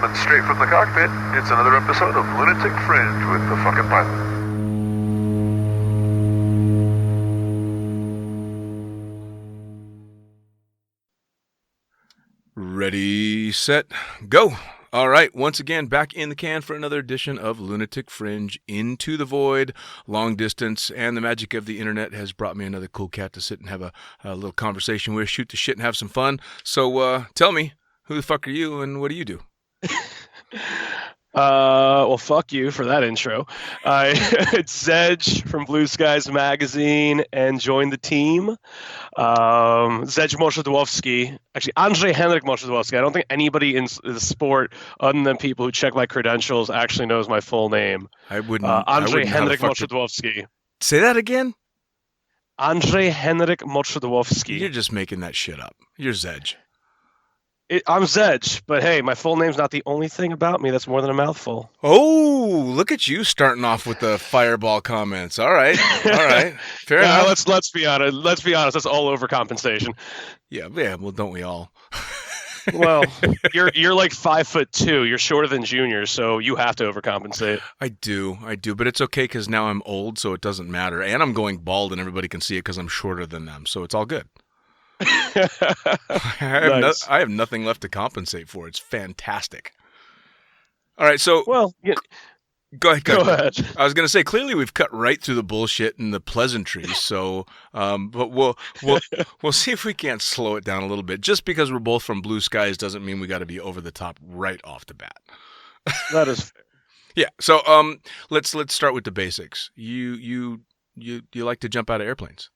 coming straight from the cockpit. It's another episode of Lunatic Fringe with the fucking pilot. Ready, set, go. All right, once again, back in the can for another edition of Lunatic Fringe, Into the Void, long distance, and the magic of the internet has brought me another cool cat to sit and have a little conversation with, shoot the shit and have some fun. So tell me, who the fuck are you and what do you do? Well, fuck you for that intro. It's Zej from Blue Skies Magazine and joined the team. Zej Moczydlowski. Actually, Andrzej Henryk Moczydlowski. I don't think anybody in the sport, other than people who check my credentials, actually knows my full name. I wouldn't. Andrzej Henryk Moczydlowski. Say that again? Andrzej Henryk Moczydlowski. You're just making that shit up. You're Zej. I'm Zej, but hey, my full name's not the only thing about me that's more than a mouthful. Oh, look at you starting off with the fireball comments. All right, fair enough. Let's be honest. That's all overcompensation. Yeah. Well, don't we all? Well, you're like 5'2". You're shorter than Junior, so you have to overcompensate. I do, but it's okay because now I'm old, so it doesn't matter, and I'm going bald, and everybody can see it because I'm shorter than them, so it's all good. I have nothing left to compensate for. It's fantastic. All right, so go ahead. I was going to say, clearly we've cut right through the bullshit and the pleasantries. So, but we'll see if we can't slow it down a little bit. Just because we're both from Blue Skies doesn't mean we got to be over the top right off the bat. That is fair. Yeah. So, let's start with the basics. You like to jump out of airplanes?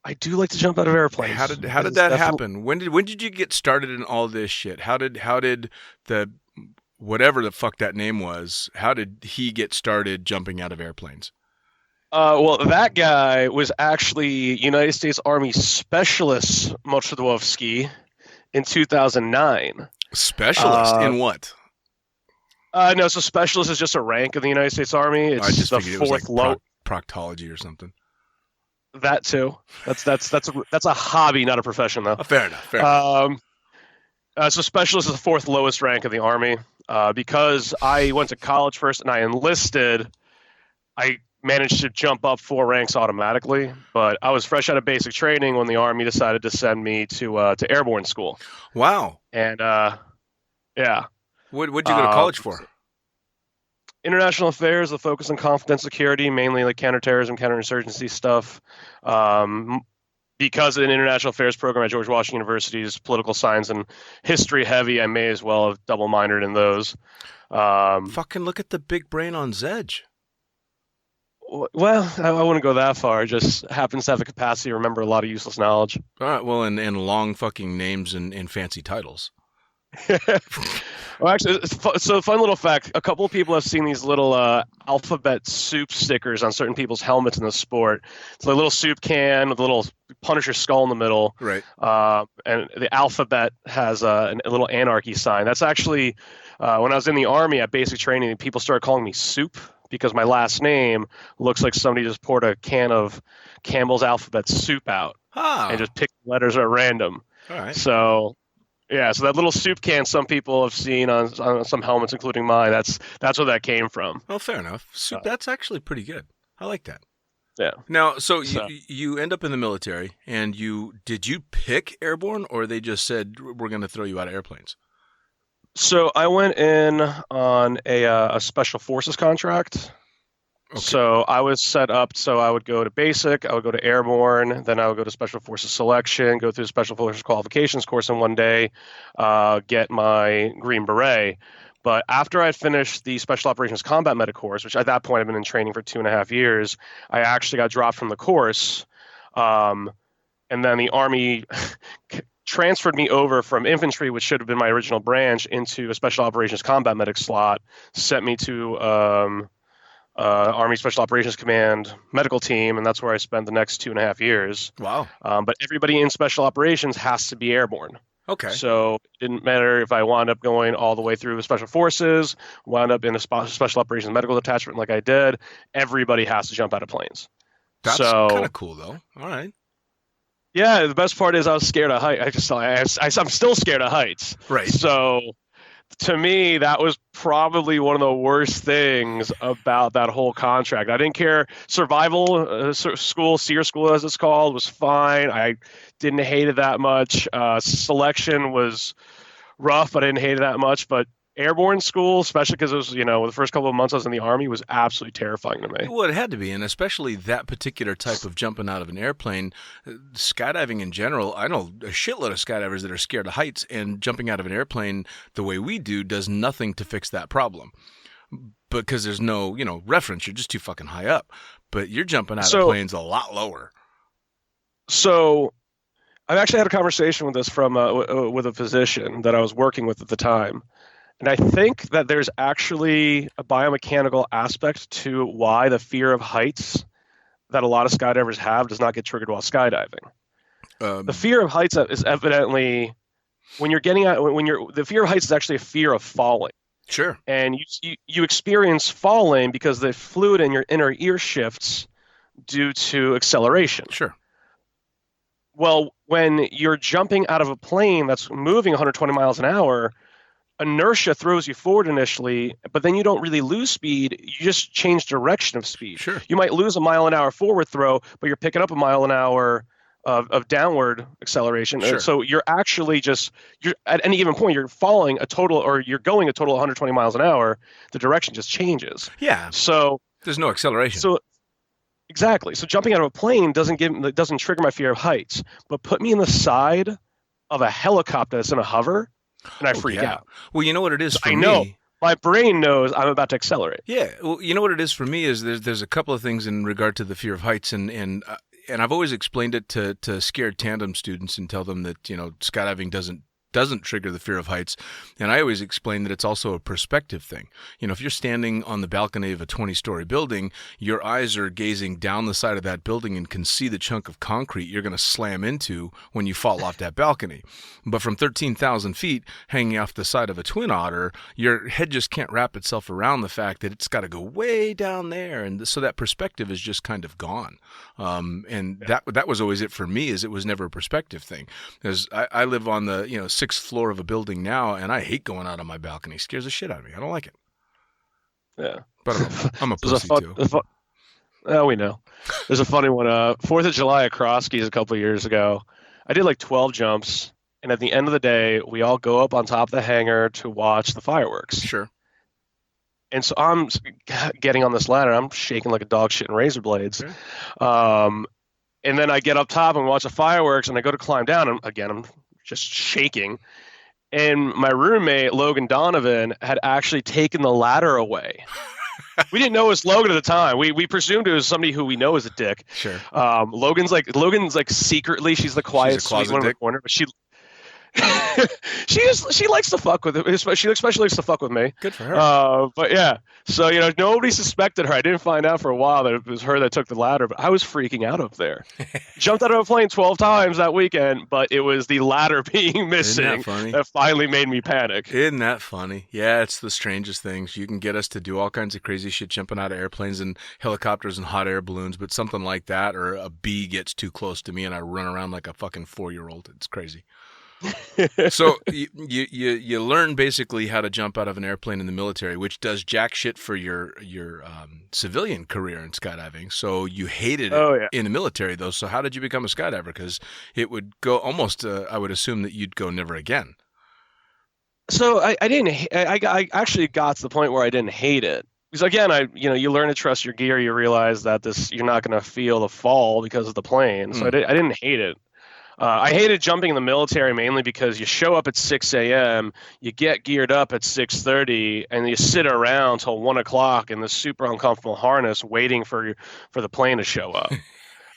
I do like to jump out of airplanes. How did that happen? When did you get started in all this shit? How did the whatever the fuck that name was? How did he get started jumping out of airplanes? Well, that guy was actually United States Army Specialist Moczydlowski in 2009. Specialist in what? No, so specialist is just a rank in the United States Army. It's I just the figured fourth it was like low. proctology or something. That too. That's a hobby, not a profession, though. Fair enough. So specialist is the fourth lowest rank in the Army. Because I went to college first and I enlisted, I managed to jump up 4 ranks automatically. But I was fresh out of basic training when the Army decided to send me to airborne school. Wow. And yeah. What'd you go to college for? International affairs, the focus on confidence security, mainly like counterterrorism, counterinsurgency stuff. Because of an international affairs program at George Washington University is political science and history heavy, I may as well have double minored in those. Fucking look at the big brain on Zej. Well, I wouldn't go that far. It just happens to have the capacity to remember a lot of useless knowledge. All right, well, and long fucking names and fancy titles. Well, actually, so fun little fact. A couple of people have seen these little alphabet soup stickers on certain people's helmets in the sport. It's like a little soup can with a little Punisher skull in the middle. Right. And the alphabet has a little anarchy sign. That's actually, when I was in the Army at basic training, people started calling me Soup because my last name looks like somebody just poured a can of Campbell's alphabet soup out and just picked letters at random. All right. So... yeah, so that little soup can some people have seen on some helmets, including mine. That's where that came from. Well, fair enough. Soup, that's actually pretty good. I like that. Yeah. Now, so you end up in the military, and did you pick airborne, or they just said we're going to throw you out of airplanes? So I went in on a special forces contract. Okay. So I was set up so I would go to basic, I would go to airborne, then I would go to special forces selection, go through the special forces qualifications course in one day, get my Green Beret. But after I finished the special operations combat medic course, which at that point I've been in training for 2.5 years, I actually got dropped from the course. And then the Army transferred me over from infantry, which should have been my original branch, into a special operations combat medic slot, sent me to Army Special Operations Command medical team, and that's where I spent the next 2.5 years. Wow. But everybody in special operations has to be airborne. Okay. So it didn't matter if I wound up going all the way through special forces, wound up in a special operations medical detachment like I did, everybody has to jump out of planes. That's kind of cool, though. All right. Yeah, the best part is I was scared of heights. I'm still scared of heights. Right. So to me, that was probably one of the worst things about that whole contract. I didn't care. Survival school, SEER school as it's called, was fine. I didn't hate it that much. Selection was rough, but I didn't hate it that much. But airborne school, especially because it was, the first couple of months I was in the Army, was absolutely terrifying to me. Well, it had to be, and especially that particular type of jumping out of an airplane. Skydiving in general, I know a shitload of skydivers that are scared of heights, and jumping out of an airplane the way we do does nothing to fix that problem. Because there's no, reference. You're just too fucking high up. But you're jumping out of planes a lot lower. So I've actually had a conversation with this with a physician that I was working with at the time. And I think that there's actually a biomechanical aspect to why the fear of heights that a lot of skydivers have does not get triggered while skydiving. The fear of heights is evidently the fear of heights is actually a fear of falling. Sure. And you experience falling because the fluid in your inner ear shifts due to acceleration. Sure. Well, when you're jumping out of a plane that's moving 120 miles an hour, inertia throws you forward initially, but then you don't really lose speed. You just change direction of speed. Sure. You might lose a mile an hour forward throw, but you're picking up a mile an hour of downward acceleration. Sure. And so you're actually you're at any given point, you're falling you're going a total of 120 miles an hour. The direction just changes. Yeah. So there's no acceleration. So exactly. So jumping out of a plane doesn't trigger my fear of heights, but put me in the side of a helicopter that's in a hover, and I freak out. Well, you know what it is for me? I know. My brain knows I'm about to accelerate. Yeah. Well, you know what it is for me is there's a couple of things in regard to the fear of heights, and I've always explained it to scared tandem students and tell them that, skydiving doesn't trigger the fear of heights. And I always explain that it's also a perspective thing. If you're standing on the balcony of a 20-story building, your eyes are gazing down the side of that building and can see the chunk of concrete you're going to slam into when you fall off that balcony. But from 13,000 feet hanging off the side of a Twin Otter, your head just can't wrap itself around the fact that it's got to go way down there. And so that perspective is just kind of gone. That was always it for me, is it was never a perspective thing. Because I live on the, 6th floor of a building now, and I hate going out on my balcony. It scares the shit out of me. I don't like it. Yeah. But I'm a pussy too. We know. There's a funny one. 4th of July at Cross Keys a couple of years ago. I did like 12 jumps, and at the end of the day, we all go up on top of the hangar to watch the fireworks. Sure. And so I'm getting on this ladder. I'm shaking like a dog shit in razor blades. Okay. And then I get up top and watch the fireworks, and I go to climb down, and again, I'm just shaking. And my roommate, Logan Donovan, had actually taken the ladder away. We didn't know it was Logan at the time. We presumed it was somebody who we know is a dick. Sure. Logan's like secretly, she's the quiet, sweet one in the corner, but she likes to fuck with it. She especially likes to fuck with me. Good for her. But yeah, so nobody suspected her. I didn't find out for a while that it was her that took the ladder, but I was freaking out up there. Jumped out of a plane 12 times that weekend, but it was the ladder being missing that finally made me panic. Isn't that funny? Yeah, it's the strangest things. You can get us to do all kinds of crazy shit, jumping out of airplanes and helicopters and hot air balloons, but something like that, or a bee gets too close to me and I run around like a fucking 4-year-old. It's crazy. So you learn basically how to jump out of an airplane in the military, which does jack shit for your civilian career in skydiving. So you hated it in the military, though. So how did you become a skydiver? Because it would go almost, I would assume that you'd go never again. So I actually got to the point where I didn't hate it. Because again, you learn to trust your gear. You realize that you're not going to feel the fall because of the plane. So I didn't hate it. I hated jumping in the military mainly because you show up at 6 a.m., you get geared up at 6:30, and you sit around till 1 o'clock in this super uncomfortable harness waiting for the plane to show up.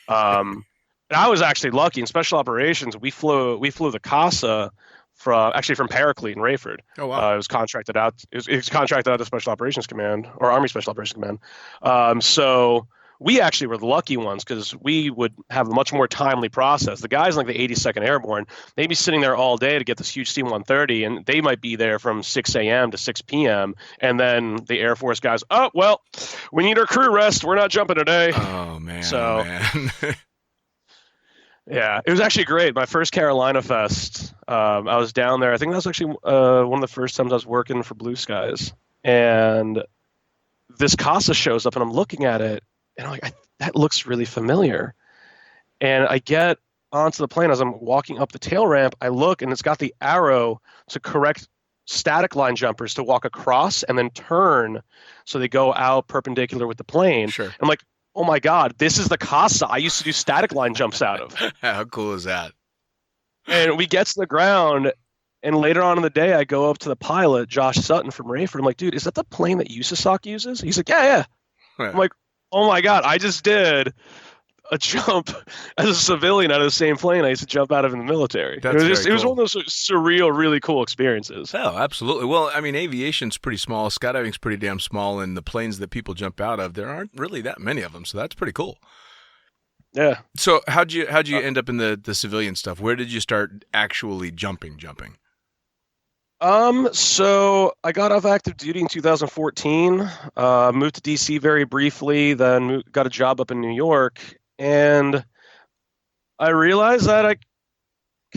And I was actually lucky in special operations. We flew the CASA from Paraclete in Rayford. Oh wow! It was contracted out. It was contracted out to Special Operations Command or Army Special Operations Command. So we actually were the lucky ones because we would have a much more timely process. The guys like the 82nd Airborne, they'd be sitting there all day to get this huge C-130, and they might be there from 6 a.m. to 6 p.m. And then the Air Force guys, oh, well, we need our crew rest. We're not jumping today. Oh, man. So, yeah, it was actually great. My first Carolina Fest, I was down there. I think that was actually one of the first times I was working for Blue Skies. And this Casa shows up, and I'm looking at it, and I'm like, that looks really familiar. And I get onto the plane as I'm walking up the tail ramp. I look, and it's got the arrow to correct static line jumpers to walk across and then turn so they go out perpendicular with the plane. Sure. I'm like, oh my God, this is the Casa I used to do static line jumps out of. How cool is that? And we get to the ground, and later on in the day, I go up to the pilot, Josh Sutton from Rayford. I'm like, dude, is that the plane that USASOC uses? He's like, yeah. I'm like, oh my God, I just did a jump as a civilian out of the same plane I used to jump out of in the military. It was one of those surreal, really cool experiences. Oh, absolutely. Well, I mean, aviation's pretty small. Skydiving's pretty damn small, and the planes that people jump out of, there aren't really that many of them, so that's pretty cool. Yeah. So how'd you end up in the civilian stuff? Where did you start actually jumping? So I got off active duty in 2014, moved to DC very briefly, then got a job up in New York, and I realized that I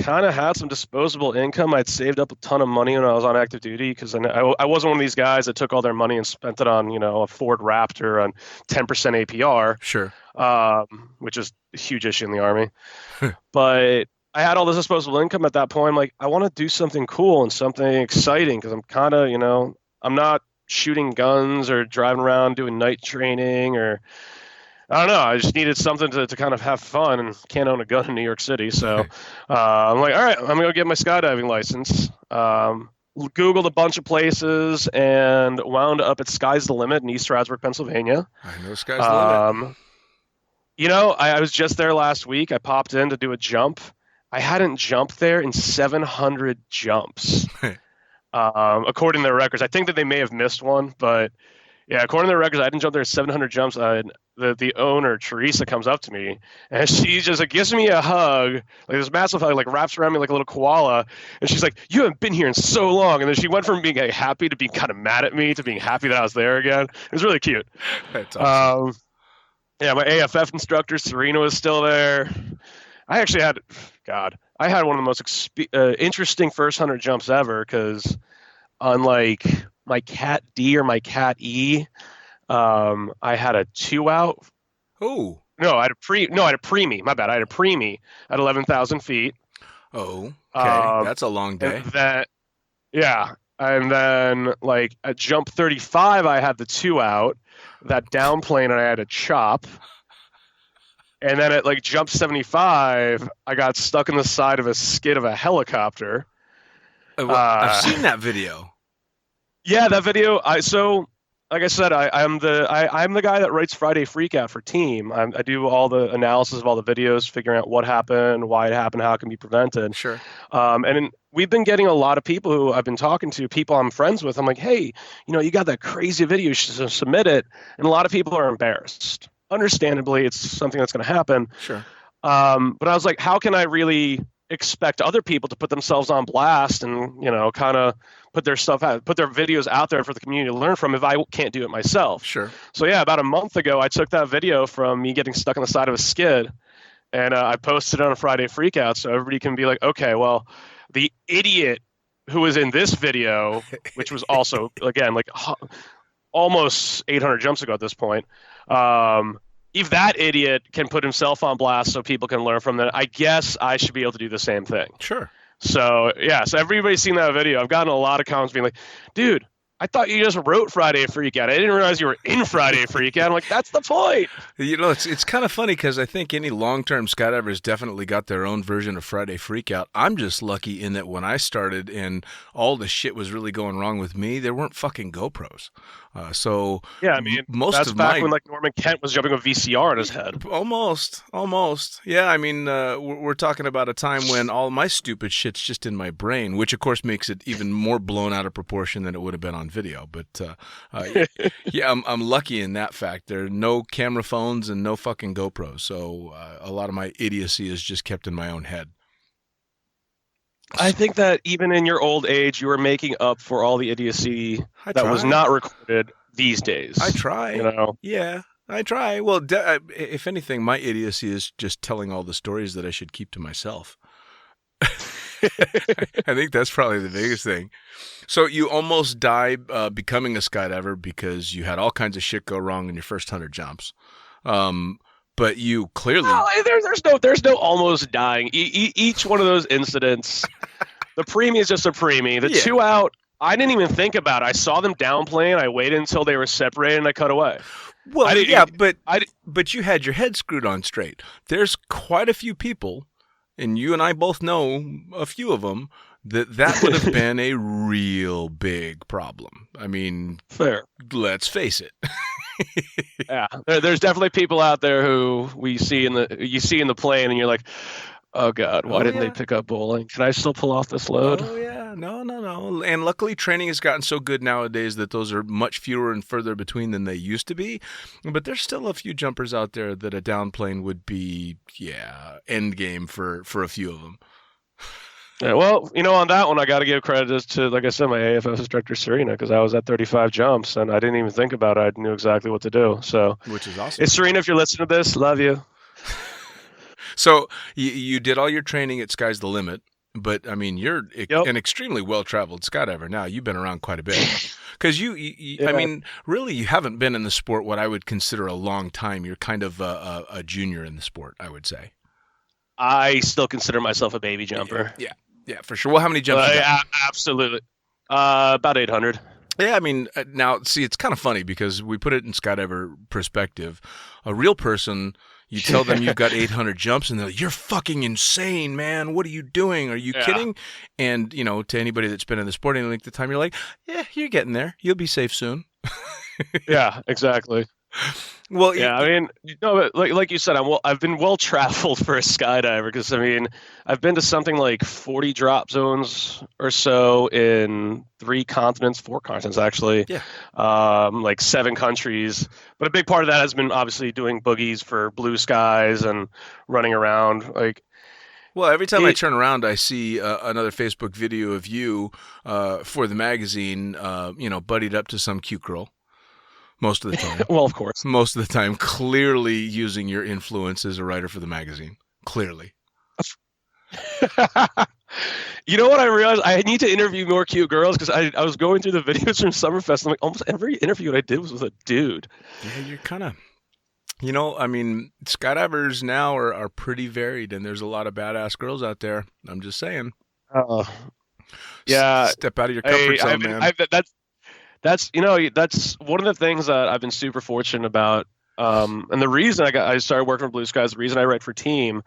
kind of had some disposable income. I'd saved up a ton of money when I was on active duty because I wasn't one of these guys that took all their money and spent it on, a Ford Raptor on 10% APR. Sure. Which is a huge issue in the Army. But I had all this disposable income at that point. I'm like, I want to do something cool and something exciting because I'm kind of, I'm not shooting guns or driving around doing night training or I don't know. I just needed something to kind of have fun and can't own a gun in New York City. So I'm like, all right, I'm going to go get my skydiving license. Googled a bunch of places and wound up at Sky's the Limit in East Stroudsburg, Pennsylvania. I know Sky's the Limit. I was just there last week. I popped in to do a jump. I hadn't jumped there in 700 jumps, according to their records. I think that they may have missed one, but yeah, according to their records, I didn't jump there 700 jumps. The owner, Teresa, comes up to me, and she just gives me a hug, like this massive hug, like wraps around me like a little koala, and she's like, "You haven't been here in so long." And then she went from being happy to being kind of mad at me to being happy that I was there again. It was really cute. That's awesome. Yeah, my AFF instructor, Serena, was still there. I actually had, I had one of the most interesting first 100 jumps ever because unlike my Cat D or my Cat E, I had a 2-out. Oh. No, I had a preemie. My bad. I had a preemie at 11,000 feet. Oh, okay. That's a long day. And then like at jump 35, I had the 2-out. That downplane, and I had a chop. And then at like jump 75, I got stuck in the side of a skid of a helicopter. I've seen that video. Yeah, that video. Like I said, I'm the guy that writes Friday Freakout for Teem. I do all the analysis of all the videos, figuring out what happened, why it happened, how it can be prevented. Sure. We've been getting a lot of people who I've been talking to, people I'm friends with. I'm like, hey, you got that crazy video, you should submit it. And a lot of people are embarrassed. Understandably, it's something that's going to happen. Sure. But I was like, how can I really expect other people to put themselves on blast and, kind of put their stuff out, put their videos out there for the community to learn from if I can't do it myself? Sure. So yeah, about a month ago, I took that video from me getting stuck on the side of a skid and I posted it on a Friday Freakout so everybody can be like, okay, well, the idiot who was in this video, which was also, again, like almost 800 jumps ago at this point, if that idiot can put himself on blast so people can learn from that, I guess I should be able to do the same thing. Sure. So, yeah, so everybody's seen that video. I've gotten a lot of comments being like, dude, I thought you just wrote Friday Freakout. I didn't realize you were in Friday Freakout. I'm like, that's the point. It's kind of funny because I think any long-term skydivers definitely got their own version of Friday Freakout. I'm just lucky in that when I started and all the shit was really going wrong with me, there weren't fucking GoPros. Yeah, I mean, most that's of back when like Norman Kent was jumping a VCR on his head. Almost. Yeah, I mean, we're talking about a time when all my stupid shit's just in my brain, which of course makes it even more blown out of proportion than it would have been on video. But yeah, I'm lucky in that fact. There are no camera phones and no fucking GoPros, so a lot of my idiocy is just kept in my own head. I think that even in your old age, you were making up for all the idiocy that was not recorded these days. I try. Yeah, I try. Well, if anything, my idiocy is just telling all the stories that I should keep to myself. I think that's probably the biggest thing. So you almost died becoming a skydiver because you had all kinds of shit go wrong in your first 100 jumps. But you clearly... there's no almost dying. Each one of those incidents, the preemie is just a preemie. The 2 out, I didn't even think about it. I saw them downplaying. I waited until they were separated, and I cut away. Well, but you had your head screwed on straight. There's quite a few people, and you and I both know a few of them, that would have been a real big problem. I mean, fair. Let's face it. Yeah, there's definitely people out there who you see in the plane, and you're like, oh God, why didn't they pick up bowling? Can I still pull off this load? Oh yeah, no. And luckily, training has gotten so good nowadays that those are much fewer and further between than they used to be. But there's still a few jumpers out there that a downplane would be, end game for a few of them. Yeah, well, on that one, I got to give credit to, like I said, my AFS instructor, Serena, because I was at 35 jumps, and I didn't even think about it. I knew exactly what to do. So, which is awesome. It's Serena, if you're listening to this, love you. So, you did all your training at Sky's the Limit, but, I mean, you're an extremely well-traveled skydiver now. You've been around quite a bit. Because I mean, really, you haven't been in the sport what I would consider a long time. You're kind of a junior in the sport, I would say. I still consider myself a baby jumper. Yeah, for sure. Well, how many jumps you got? Absolutely. About 800. Yeah, I mean, now, see, it's kind of funny because we put it in skydiver perspective. A real person, you tell them you've got 800 jumps, and they're like, you're fucking insane, man. What are you doing? Are you kidding? And, to anybody that's been in the sport any length of time, you're like, yeah, you're getting there. You'll be safe soon. Yeah, exactly. Well, yeah, I mean, like you said, I've been well traveled for a skydiver because I mean, I've been to something like 40 drop zones or so in 4 continents actually. Yeah. Like 7 countries. But a big part of that has been obviously doing boogies for Blue Skies and running around like. Well, every time I turn around, I see another Facebook video of you for the magazine, buddied up to some cute girl. Most of the time. Well, of course. Most of the time, clearly using your influence as a writer for the magazine. Clearly. You know what I realized? I need to interview more cute girls because I was going through the videos from Summerfest and like almost every interview I did was with a dude. Yeah, you're kind of... I mean, skydivers now are pretty varied, and there's a lot of badass girls out there. I'm just saying. Yeah. Step out of your comfort zone, man. That's one of the things that I've been super fortunate about, and the reason I started working for Blue Skies, the reason I write for Teem,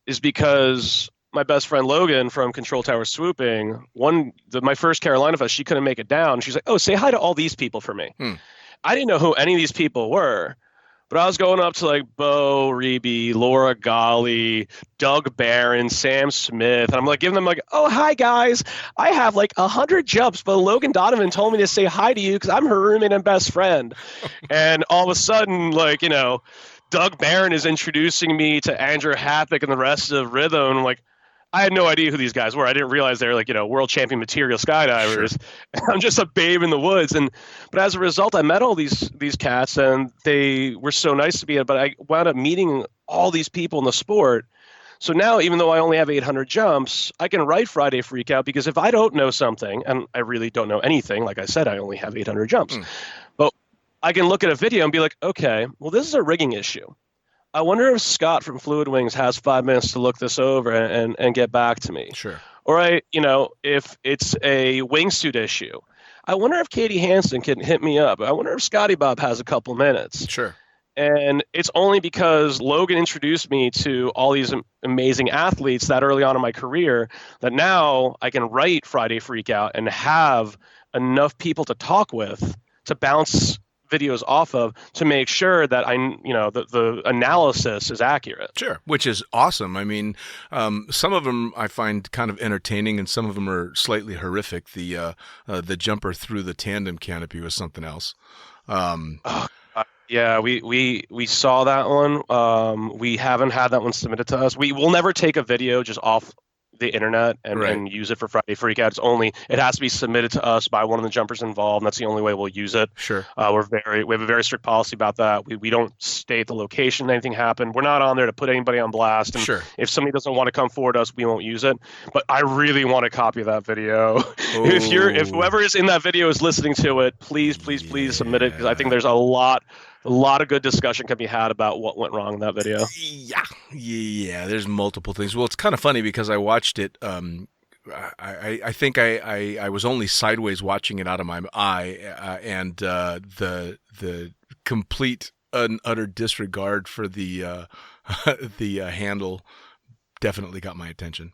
is because my best friend Logan from Control Tower Swooping, my first Carolina Fest, she couldn't make it down. She's like, "Oh, say hi to all these people for me." I didn't know who any of these people were. But I was going up to like Bo Reeby, Laura Golly, Doug Barron, Sam Smith. And I'm like giving them like, oh, hi, guys. I have like 100 jumps, but Logan Donovan told me to say hi to you because I'm her roommate and best friend. And all of a sudden, like, Doug Barron is introducing me to Andrew Happick and the rest of Rhythm. And I'm like, I had no idea who these guys were. I didn't realize they were like, world champion material skydivers. Sure. I'm just a babe in the woods. But as a result, I met all these cats and they were so nice to me. But I wound up meeting all these people in the sport. So now, even though I only have 800 jumps, I can write Friday Freakout because if I don't know something, and I really don't know anything, like I said, I only have 800 jumps. But I can look at a video and be like, okay, well, this is a rigging issue. I wonder if Scott from Fluid Wings has 5 minutes to look this over and get back to me. Sure. Or if it's a wingsuit issue, I wonder if Katie Hansen can hit me up. I wonder if Scotty Bob has a couple minutes. Sure. And it's only because Logan introduced me to all these amazing athletes that early on in my career that now I can write Friday Freakout and have enough people to talk with to bounce videos off of to make sure that the analysis is accurate. Sure, which is awesome. I mean, some of them I find kind of entertaining, and some of them are slightly horrific. The jumper through the tandem canopy was something else. Yeah, we saw that one. We haven't had that one submitted to us. We will never take a video just off the internet and use it for Friday Freakout. It has to be submitted to us by one of the jumpers involved, and that's the only way we'll use it. Sure. We have a very strict policy about that. We don't state the location anything happened. We're not on there to put anybody on blast. And if somebody doesn't want to come forward to us, we won't use it. But I really want a copy of that video. If whoever is in that video is listening to it, please submit it, because I think there's a lot of good discussion can be had about what went wrong in that video. Yeah. There's multiple things. Well, it's kind of funny because I watched it. I think I was only sideways watching it out of my eye, and the complete and utter disregard for the handle definitely got my attention.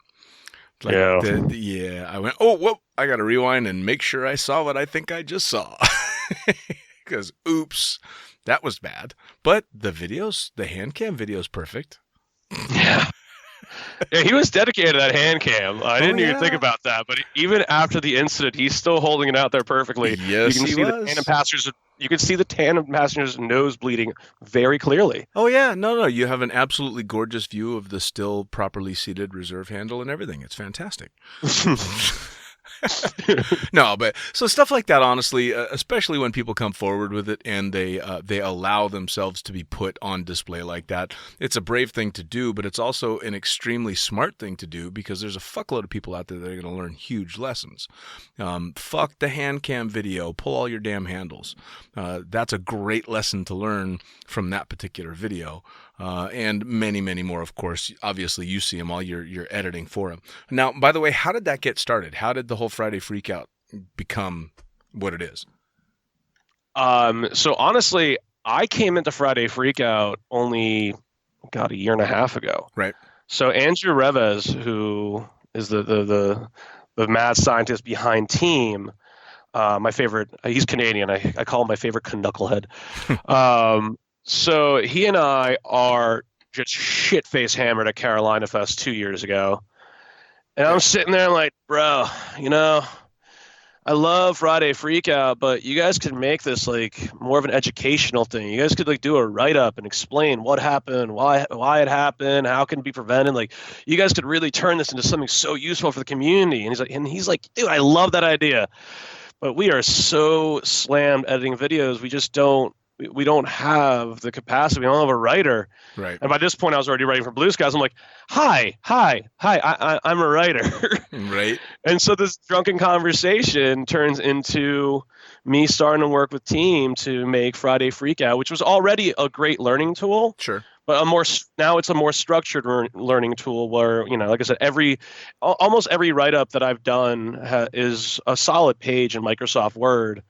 I went, whoop! I got to rewind and make sure I saw what I think I just saw, because oops. That was bad. But the hand cam video's perfect. Yeah. He was dedicated to that hand cam. I didn't even think about that. But even after the incident, he's still holding it out there perfectly. Yes, you can see the tandem passengers. You can see the tandem passenger's nose bleeding very clearly. Oh yeah, no. You have an absolutely gorgeous view of the still properly seated reserve handle and everything. It's fantastic. No, but so stuff like that, honestly, especially when people come forward with it and they allow themselves to be put on display like that, it's a brave thing to do, but it's also an extremely smart thing to do, because there's a fuckload of people out there that are going to learn huge lessons. Fuck the hand cam video, pull all your damn handles. That's a great lesson to learn from that particular video. And many, many more, of course. Obviously, you see them all. You're editing for them. Now, by the way, how did that get started? How did the whole Friday Freakout become what it is? So honestly, I came into Friday Freakout only, a year and a half ago. Right. So Andrew Reves, who is the mad scientist behind Teem, my favorite, he's Canadian. I call him my favorite knucklehead. So he and I are just shit-face hammered at Carolina Fest 2 years ago. And I'm sitting there like, bro, I love Friday Freakout, but you guys could make this like more of an educational thing. You guys could like do a write-up and explain what happened, why it happened, how it can be prevented. Like, you guys could really turn this into something so useful for the community. And he's like, dude, I love that idea. But we are so slammed editing videos, we don't have the capacity. We don't have a writer. Right. And by this point, I was already writing for Blue Skies. I'm like, hi, I'm a writer. Right. And so this drunken conversation turns into me starting to work with Teem to make Friday Freakout, which was already a great learning tool. Sure. But now it's a more structured learning tool where, like I said, almost every write-up that I've done is a solid page in Microsoft Word.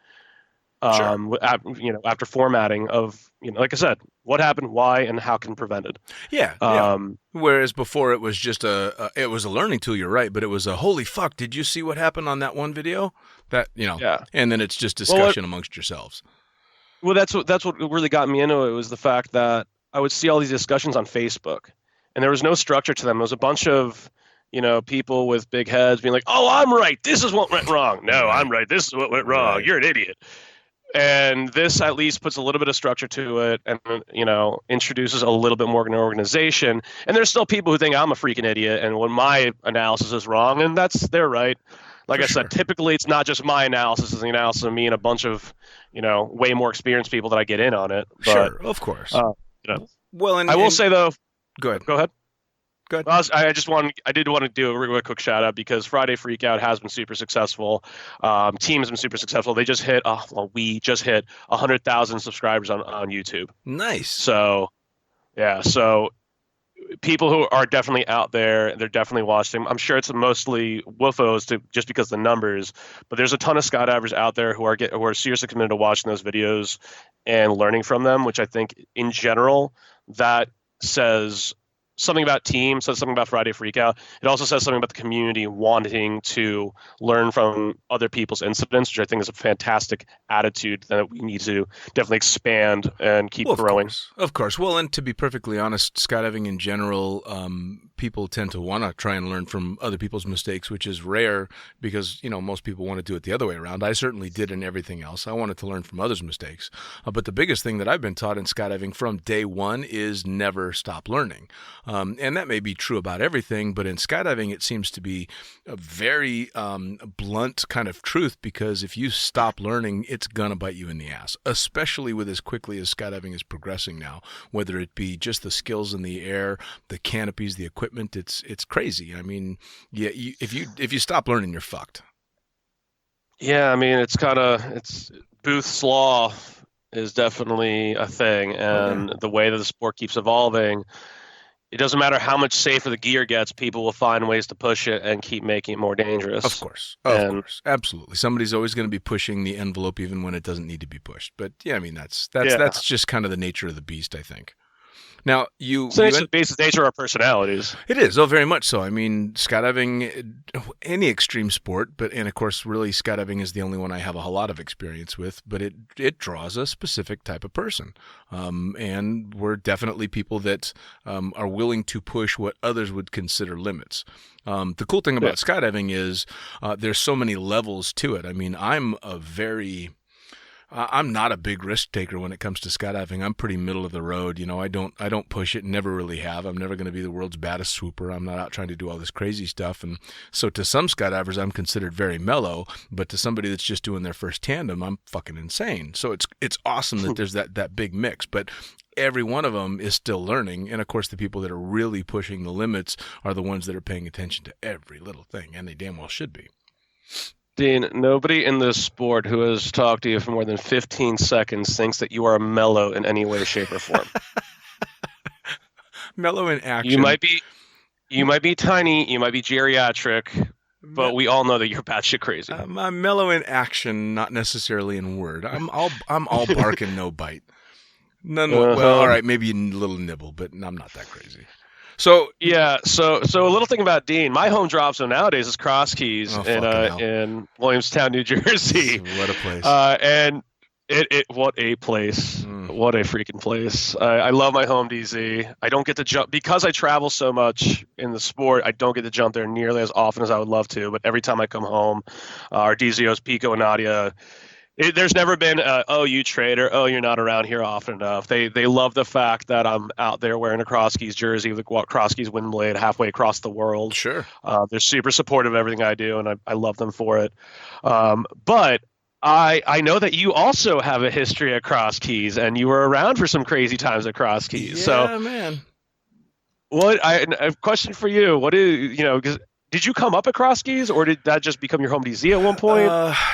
Sure. After formatting of, like I said, what happened, why, and how can prevented. Yeah. Whereas before it was just it was a learning tool. You're right, but it was a holy fuck. Did you see what happened on that one video? And then it's just discussion amongst yourselves. Well, that's what really got me into it, was the fact that I would see all these discussions on Facebook, and there was no structure to them. There was a bunch of people with big heads being like, "Oh, I'm right. This is what went wrong." No, I'm right. This is what went wrong. You're an idiot. And this at least puts a little bit of structure to it and, introduces a little bit more of an organization. And there's still people who think I'm a freaking idiot and when my analysis is wrong, and they're right. Like I said, typically it's not just my analysis, it's the analysis of me and a bunch of, way more experienced people that I get in on it. But, sure, of course. Well, and I will say though. Go ahead. Good. Well, I did want to do a real quick shout out because Friday Freakout has been super successful. Teem has been super successful. They just hit, we just hit 100,000 subscribers on YouTube. Nice. So, yeah. So people who are definitely out there, they're definitely watching. I'm sure it's mostly woofos just because of the numbers, but there's a ton of skydivers out there who are seriously committed to watching those videos and learning from them, which I think in general that says something about Teem, says something about Friday Freakout. It also says something about the community wanting to learn from other people's incidents, which I think is a fantastic attitude that we need to definitely expand and keep growing. Of course. Well, and to be perfectly honest, skydiving in general, people tend to want to try and learn from other people's mistakes, which is rare because, most people want to do it the other way around. I certainly did in everything else. I wanted to learn from others' mistakes. But the biggest thing that I've been taught in skydiving from day one is never stop learning. And that may be true about everything, but in skydiving, it seems to be a very blunt kind of truth, because if you stop learning, it's going to bite you in the ass, especially with as quickly as skydiving is progressing now, whether it be just the skills in the air, the canopies, the equipment. It's crazy. I mean, yeah, if you stop learning, you're fucked. Yeah, I mean, it's Booth's Law is definitely a thing, and the way that the sport keeps evolving, it doesn't matter how much safer the gear gets, people will find ways to push it and keep making it more dangerous. Of course, absolutely. Somebody's always going to be pushing the envelope even when it doesn't need to be pushed. But yeah, I mean, that's just kind of the nature of the beast, I think. Now, it's the basic nature of our personalities. It is, very much so. I mean, skydiving, any extreme sport, and of course, really, skydiving is the only one I have a whole lot of experience with, but it draws a specific type of person. And we're definitely people that are willing to push what others would consider limits. The cool thing about skydiving is there's so many levels to it. I mean, I'm not a big risk taker when it comes to skydiving. I'm pretty middle of the road. You know, I don't push it, never really have. I'm never going to be the world's baddest swooper. I'm not out trying to do all this crazy stuff. And so to some skydivers, I'm considered very mellow, but to somebody that's just doing their first tandem, I'm fucking insane. So it's awesome that there's that big mix, but every one of them is still learning. And of course, the people that are really pushing the limits are the ones that are paying attention to every little thing, and they damn well should be. Dean, nobody in this sport who has talked to you for more than 15 seconds thinks that you are mellow in any way, shape, or form. Mellow in action. You might be tiny, you might be geriatric, but we all know that you're batshit crazy. I'm mellow in action, not necessarily in word. I'm all bark and no bite. Well, all right, maybe a little nibble, but I'm not that crazy. So so a little thing about Dean. My home drop zone nowadays is Cross Keys in Williamstown, New Jersey. What a place! And what a place! What a freaking place! I love my home DZ. I don't get to jump because I travel so much in the sport. I don't get to jump there nearly as often as I would love to. But every time I come home, our DZOs Pico and Nadia. There's never been you traitor, you're not around here often enough. They love the fact that I'm out there wearing a Cross Keys jersey with a Cross Keys wind blade halfway across the world. Sure. They're super supportive of everything I do, and I love them for it. But I know that you also have a history at Cross Keys, and you were around for some crazy times at Cross Keys. Yeah, man. A question for you. What is, because did you come up at Cross Keys, or did that just become your home DZ at one point?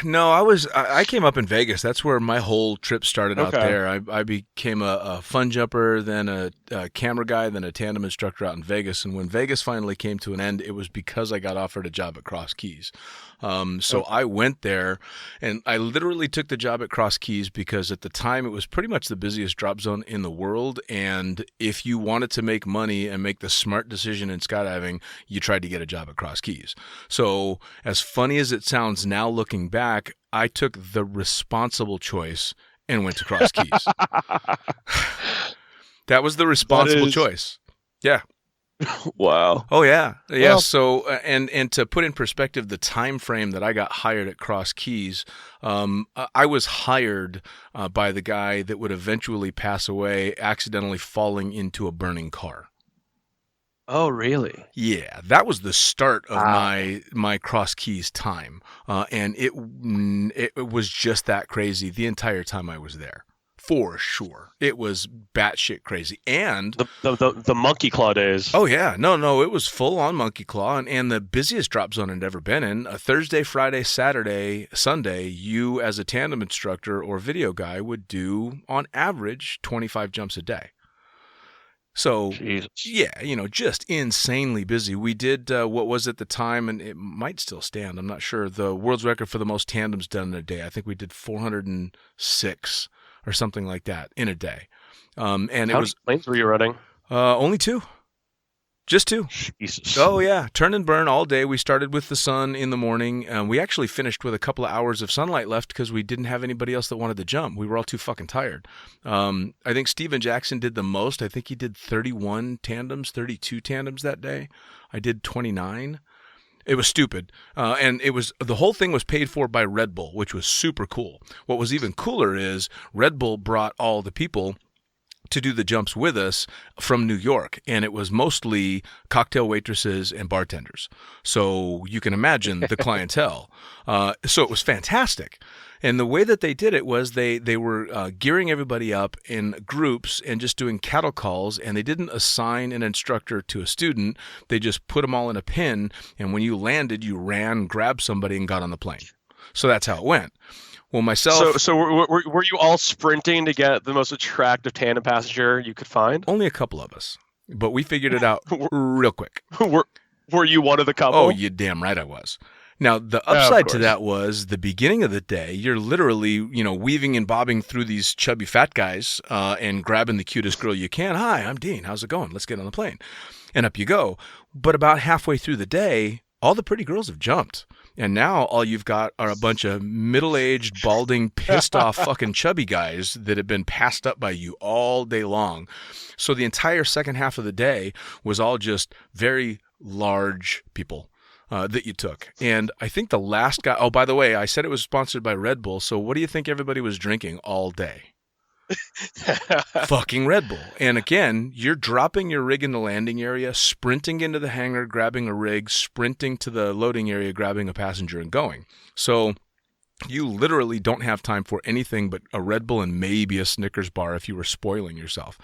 No, I came up in Vegas. That's where my whole trip started out there. I became a fun jumper, then a camera guy, then a tandem instructor out in Vegas. And when Vegas finally came to an end, it was because I got offered a job at Cross Keys. I went there, and I literally took the job at Cross Keys because at the time it was pretty much the busiest drop zone in the world. And if you wanted to make money and make the smart decision in skydiving, you tried to get a job at Cross Keys. So as funny as it sounds now looking back, I took the responsible choice and went to Cross Keys. That was the responsible choice. Yeah. Wow. Oh yeah. Yeah. Well, so and to put in perspective the time frame that I got hired at Cross Keys, I was hired by the guy that would eventually pass away accidentally falling into a burning car. Oh, really? Yeah, that was the start of my Cross Keys time, and it was just that crazy the entire time I was there. For sure. It was batshit crazy. And the monkey claw days. Oh yeah. No, it was full on monkey claw and the busiest drop zone I'd ever been in. A Thursday, Friday, Saturday, Sunday, you as a tandem instructor or video guy would do on average 25 jumps a day. So Jesus. Yeah, just insanely busy. We did what was at the time, and it might still stand, I'm not sure, the world's record for the most tandems done in a day. I think we did 406 or something like that in a day. And How many planes were you running? Only 2. Just 2. Jesus. Oh, yeah. Turn and burn all day. We started with the sun in the morning. We actually finished with a couple of hours of sunlight left because we didn't have anybody else that wanted to jump. We were all too fucking tired. I think Steven Jackson did the most. I think he did 32 tandems that day. I did 29. It was stupid. And the whole thing was paid for by Red Bull, which was super cool. What was even cooler is Red Bull brought all the people to do the jumps with us from New York, and it was mostly cocktail waitresses and bartenders. So you can imagine the clientele. So it was fantastic. And the way that they did it was they were gearing everybody up in groups and just doing cattle calls, and they didn't assign an instructor to a student. They just put them all in a pin, and when you landed, you ran, grabbed somebody, and got on the plane. So that's how it went. Well, myself... So were you all sprinting to get the most attractive tandem passenger you could find? Only a couple of us, but we figured it out real quick. Were you one of the couple? Oh, you damn right I was. Now, the upside to that was the beginning of the day, you're literally, weaving and bobbing through these chubby fat guys and grabbing the cutest girl you can. Hi, I'm Dean. How's it going? Let's get on the plane. And up you go. But about halfway through the day, all the pretty girls have jumped. And now all you've got are a bunch of middle-aged, balding, pissed-off fucking chubby guys that have been passed up by you all day long. So the entire second half of the day was all just very large people that you took. And I think the last guy... Oh, by the way, I said it was sponsored by Red Bull. So what do you think everybody was drinking all day? Fucking Red Bull. And again, you're dropping your rig in the landing area, sprinting into the hangar, grabbing a rig, sprinting to the loading area, grabbing a passenger, and going. So you literally don't have time for anything but a Red Bull and maybe a Snickers bar if you were spoiling yourself.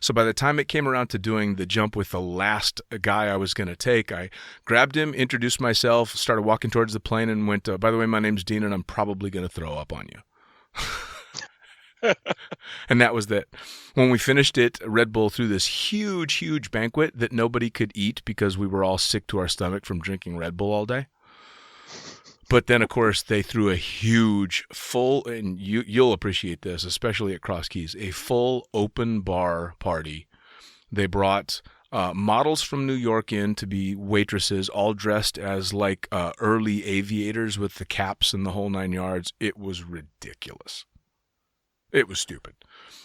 So by the time it came around to doing the jump with the last guy I was going to take, I grabbed him, introduced myself, started walking towards the plane, and went, by the way, my name's Dean, and I'm probably going to throw up on you. And that was that. When we finished it, Red Bull threw this huge, huge banquet that nobody could eat because we were all sick to our stomach from drinking Red Bull all day. But then, of course, they threw a huge, full, and you'll appreciate this, especially at Cross Keys, a full open bar party. They brought models from New York in to be waitresses, all dressed as like early aviators with the caps and the whole 9 yards. It was ridiculous. It was stupid.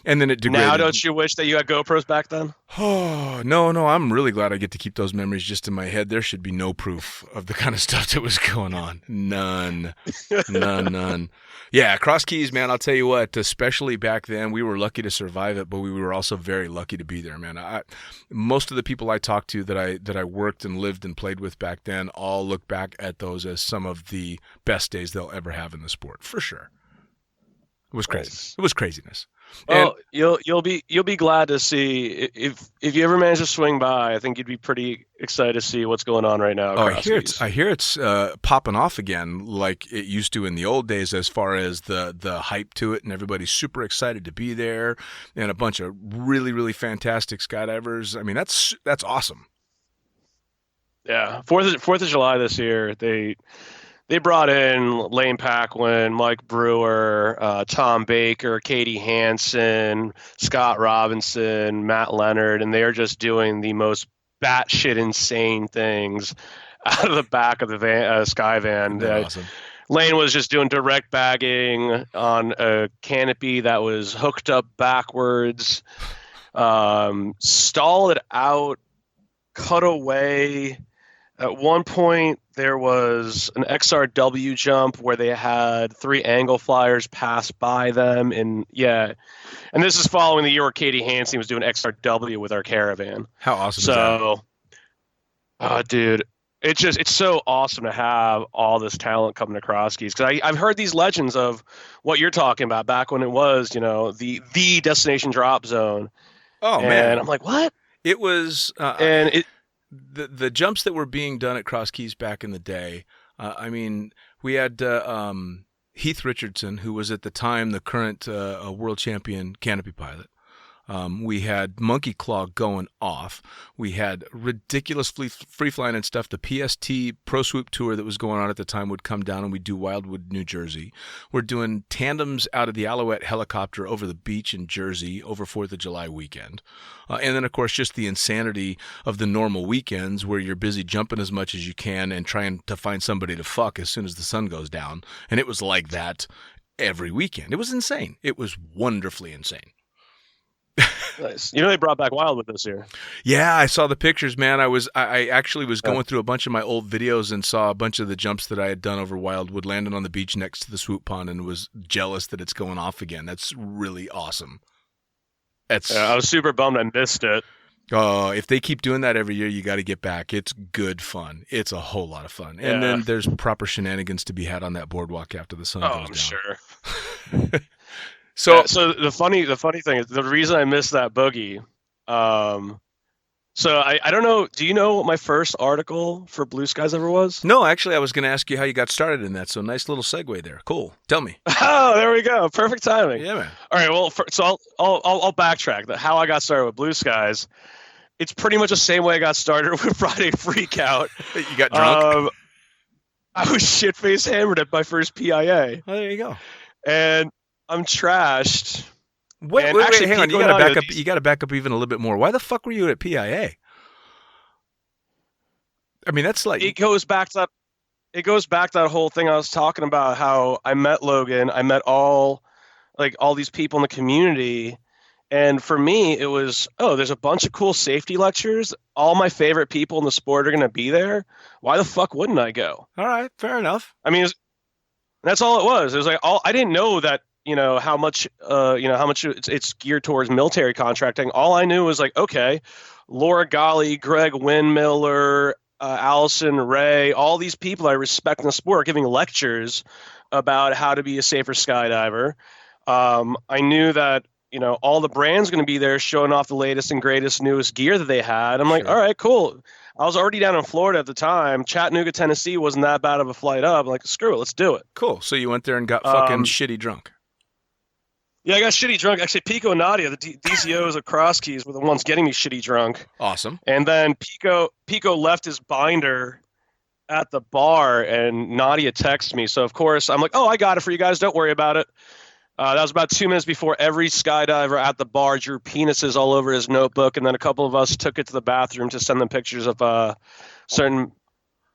And then it degraded. Now don't you wish that you had GoPros back then? Oh, no. I'm really glad I get to keep those memories just in my head. There should be no proof of the kind of stuff that was going on. None. Yeah, Cross Keys, man, I'll tell you what, especially back then, we were lucky to survive it, but we were also very lucky to be there, man. Most of the people I talked to that I worked and lived and played with back then all look back at those as some of the best days they'll ever have in the sport, for sure. It was crazy. Nice. It was craziness. Well, and you'll be glad to see if you ever manage to swing by. I think you'd be pretty excited to see what's going on right now. Oh, I hear it's popping off again like it used to in the old days, as far as the hype to it, and everybody's super excited to be there, and a bunch of really, really fantastic skydivers. I mean, that's awesome. Yeah, 4th of July this year, They brought in Lane Paquin, Mike Brewer, Tom Baker, Katie Hansen, Scott Robinson, Matt Leonard, and they are just doing the most batshit insane things out of the back of the Sky Van. Awesome. Lane was just doing direct bagging on a canopy that was hooked up backwards, stalled it out, cut away. At one point, there was an XRW jump where they had 3 angle flyers pass by them. And this is following the year where Katie Hansen was doing XRW with our Caravan. How awesome is that? So, dude, it's so awesome to have all this talent coming across Keys. Because I've heard these legends of what you're talking about back when it was, the destination drop zone. Oh, man. And I'm like, what? It was... The jumps that were being done at Cross Keys back in the day, I mean, we had Heath Richardson, who was at the time the current world champion canopy pilot. We had Monkey Claw going off. We had ridiculous free flying and stuff. The PST Pro Swoop Tour that was going on at the time would come down, and we'd do Wildwood, New Jersey. We're doing tandems out of the Alouette helicopter over the beach in Jersey over 4th of July weekend. And then, of course, just the insanity of the normal weekends where you're busy jumping as much as you can and trying to find somebody to fuck as soon as the sun goes down. And it was like that every weekend. It was insane. It was wonderfully insane. Nice. They brought back Wildwood this year. Yeah, I saw the pictures, man. I actually was going through a bunch of my old videos and saw a bunch of the jumps that I had done over Wildwood, landing on the beach next to the swoop pond, and was jealous that it's going off again. That's really awesome. I was super bummed I missed it. Oh, if they keep doing that every year, you got to get back. It's good fun. It's a whole lot of fun. And then there's proper shenanigans to be had on that boardwalk after the sun goes down. Sure. So the funny thing is the reason I missed that boogie. So I don't know. Do you know what my first article for Blue Skies ever was? No, actually, I was going to ask you how you got started in that. So nice little segue there. Cool. Tell me. Oh, there we go. Perfect timing. Yeah, man. All right. Well, so I'll backtrack. How I got started with Blue Skies. It's pretty much the same way I got started with Friday Freakout. You got drunk? I was shit-faced hammered at my first PIA. Oh, there you go. And I'm trashed. Wait, hang on. You got to back up. You got to back up even a little bit more. Why the fuck were you at PIA? I mean, that's like it goes back to that whole thing I was talking about. How I met Logan. I met all these people in the community, and for me, it was there's a bunch of cool safety lectures. All my favorite people in the sport are going to be there. Why the fuck wouldn't I go? All right, fair enough. I mean, that's all it was. It was like I didn't know that. How much it's geared towards military contracting. All I knew was okay, Laura Golly, Greg Windmiller, Allison Ray, all these people I respect in the sport are giving lectures about how to be a safer skydiver. I knew that, all the brands going to be there showing off the latest and greatest, newest gear that they had. I'm like, all right, cool. I was already down in Florida at the time. Chattanooga, Tennessee wasn't that bad of a flight up. I'm like, screw it, let's do it. Cool. So you went there and got fucking shitty drunk. Yeah, I got shitty drunk. Actually, Pico and Nadia, the DCOs of Cross Keys, were the ones getting me shitty drunk. Awesome. And then Pico left his binder at the bar, and Nadia texted me. So, of course, I'm like, I got it for you guys. Don't worry about it. That was about 2 minutes before every skydiver at the bar drew penises all over his notebook, and then a couple of us took it to the bathroom to send them pictures of certain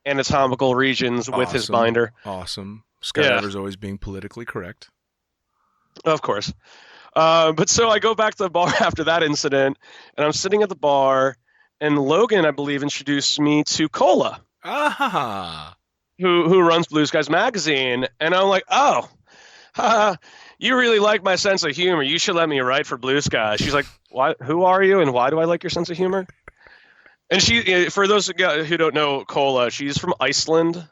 anatomical regions with his binder. Awesome. Skydivers always being politically correct. Of course. But so I go back to the bar after that incident, and I'm sitting at the bar, and Logan, I believe, introduced me to Cola, who runs Blue Skies magazine. And I'm like, you really like my sense of humor. You should let me write for Blue Skies. She's like, "Why? Who are you, and why do I like your sense of humor?" And she, for those who don't know Cola, she's from Iceland.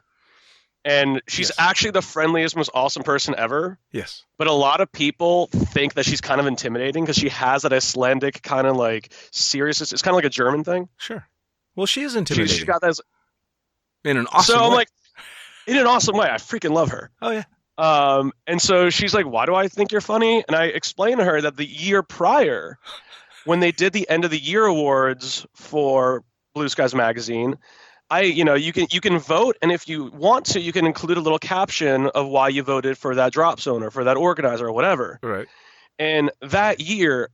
And she's actually the friendliest, most awesome person ever. Yes. But a lot of people think that she's kind of intimidating because she has that Icelandic kind of seriousness. It's kind of like a German thing. Sure. Well, she is intimidating. She's got that. In an awesome way. So I'm like, in an awesome way. I freaking love her. Oh, yeah. And so she's like, why do I think you're funny? And I explained to her that the year prior, when they did the end of the year awards for Blue Skies magazine, you can vote, and if you want to, you can include a little caption of why you voted for that drop zone or for that organizer or whatever. Right. And that year,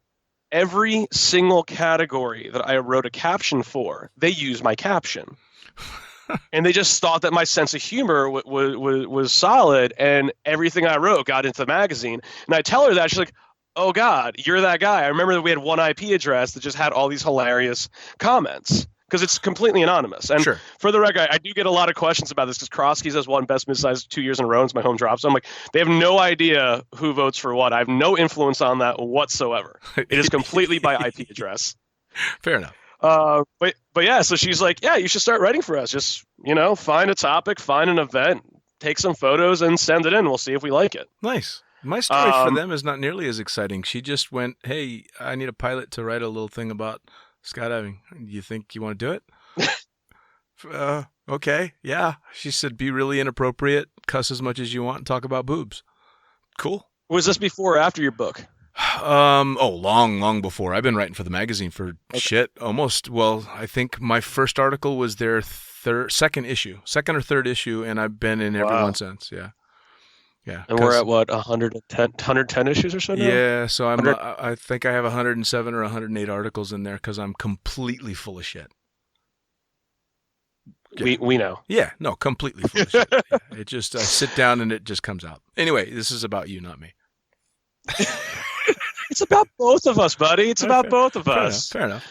every single category that I wrote a caption for, they used my caption. And they just thought that my sense of humor was solid, and everything I wrote got into the magazine. And I tell her that, she's like, oh, God, you're that guy. I remember that we had one IP address that just had all these hilarious comments. Because it's completely anonymous. And for the record, I do get a lot of questions about this because Cross Keys has won Best Midsize 2 years in a row. It's my home drop. So I'm like, they have no idea who votes for what. I have no influence on that whatsoever. It is completely by IP address. Fair enough. But yeah, so she's like, yeah, you should start writing for us. Just, find a topic, find an event, take some photos and send it in. We'll see if we like it. Nice. My story for them is not nearly as exciting. She just went, hey, I need a pilot to write a little thing about skydiving. You think you want to do it? Okay. Yeah. She said, be really inappropriate, cuss as much as you want, and talk about boobs. Cool. Was this before or after your book? Long before. I've been writing for the magazine for almost. Well, I think my first article was their second or third issue, and I've been in every one since. Yeah. Yeah. And we're at what, 110 issues or so now? Yeah, so I think I have 107 or 108 articles in there because I'm completely full of shit. Yeah. We know. Yeah, no, completely full of shit. Yeah. It just, I sit down and it just comes out. Anyway, this is about you, not me. It's about both of us, buddy. It's about both of us. Fair enough.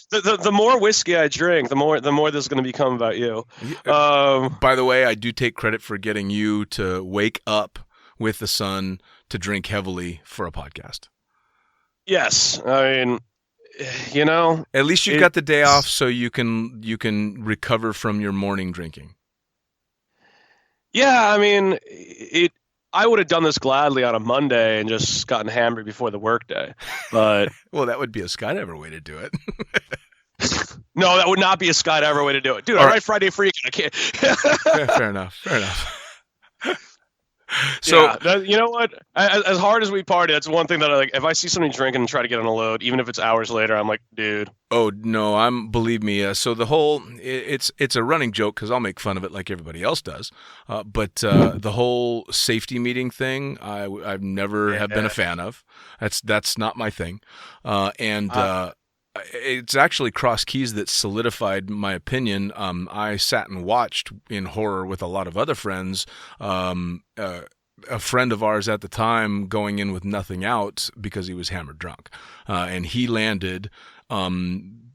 The more whiskey I drink, the more this is going to become about you. By the way, I do take credit for getting you to wake up with the sun to drink heavily for a podcast. Yes, I mean, At least you got the day off, so you can recover from your morning drinking. Yeah, I mean, I would have done this gladly on a Monday and just gotten hammered before the workday, but well, that would be a skydiver way to do it. No, that would not be a skydiver way to do it, dude. I write Friday Freakout. I can't. Fair enough. So yeah, you know what? As hard as we party, that's one thing that I like. If I see somebody drinking and try to get on a load, even if it's hours later, I'm like, dude. Oh no, believe me. So the whole it's a running joke because I'll make fun of it like everybody else does. But the whole safety meeting thing, I've never have been a fan of. That's not my thing. It's actually Cross Keys that solidified my opinion. I sat and watched in horror with a lot of other friends. A friend of ours at the time going in with nothing out because he was hammered drunk. And he landed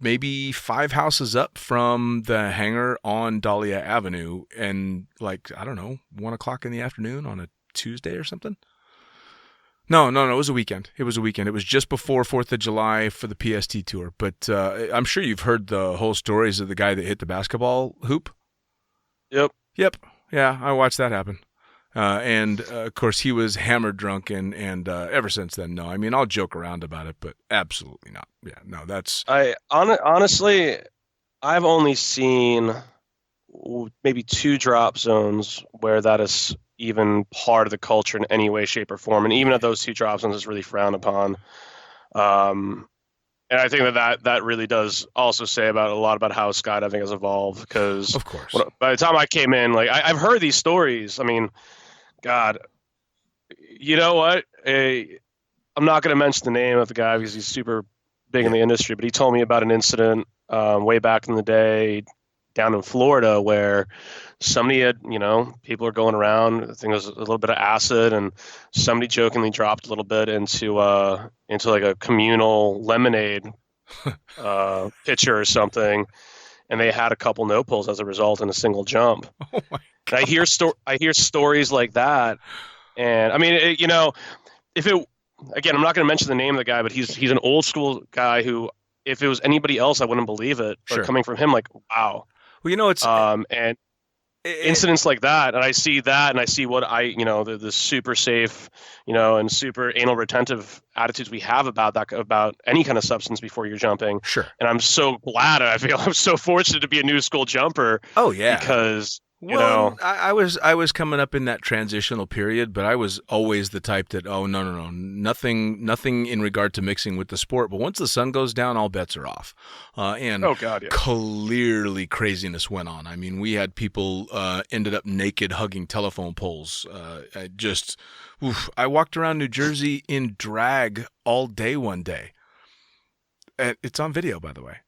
maybe 5 houses up from the hangar on Dahlia Avenue and 1:00 in the afternoon on a Tuesday or something. No, it was a weekend. It was just before 4th of July for the PST tour. But I'm sure you've heard the whole stories of the guy that hit the basketball hoop. Yep. Yeah, I watched that happen. And of course, he was hammered drunk, and ever since then, no. I mean, I'll joke around about it, but absolutely not. Yeah, no, that's... Honestly, I've only seen maybe 2 drop zones where that is even part of the culture in any way, shape, or form. And even at those 2 drop zones, it's really frowned upon. And I think that really does also say a lot about how skydiving has evolved. Because of course, by the time I came in, I've heard these stories. I mean, God, you know what? I'm not going to mention the name of the guy because he's super big in the industry, but he told me about an incident way back in the day down in Florida where somebody had, people are going around. I think there was a little bit of acid, and somebody jokingly dropped a little bit into like a communal lemonade pitcher or something, and they had a couple no pulls as a result in a single jump. Oh my God. I hear stories like that, and I mean, again, I'm not going to mention the name of the guy, but he's an old school guy who, if it was anybody else, I wouldn't believe it. But coming from him, like, wow. Well, it's and incidents like that, and I see that, and I see what the super safe, and super anal retentive attitudes we have about any kind of substance before you're jumping. Sure. And I'm so glad. I feel I'm so fortunate to be a new school jumper. Oh yeah. Because I was coming up in that transitional period, but I was always the type that no, nothing in regard to mixing with the sport. But once the sun goes down, all bets are off. And oh God, yeah. Clearly craziness went on. I mean, we had people ended up naked hugging telephone poles. I walked around New Jersey in drag all day one day. It's on video, by the way.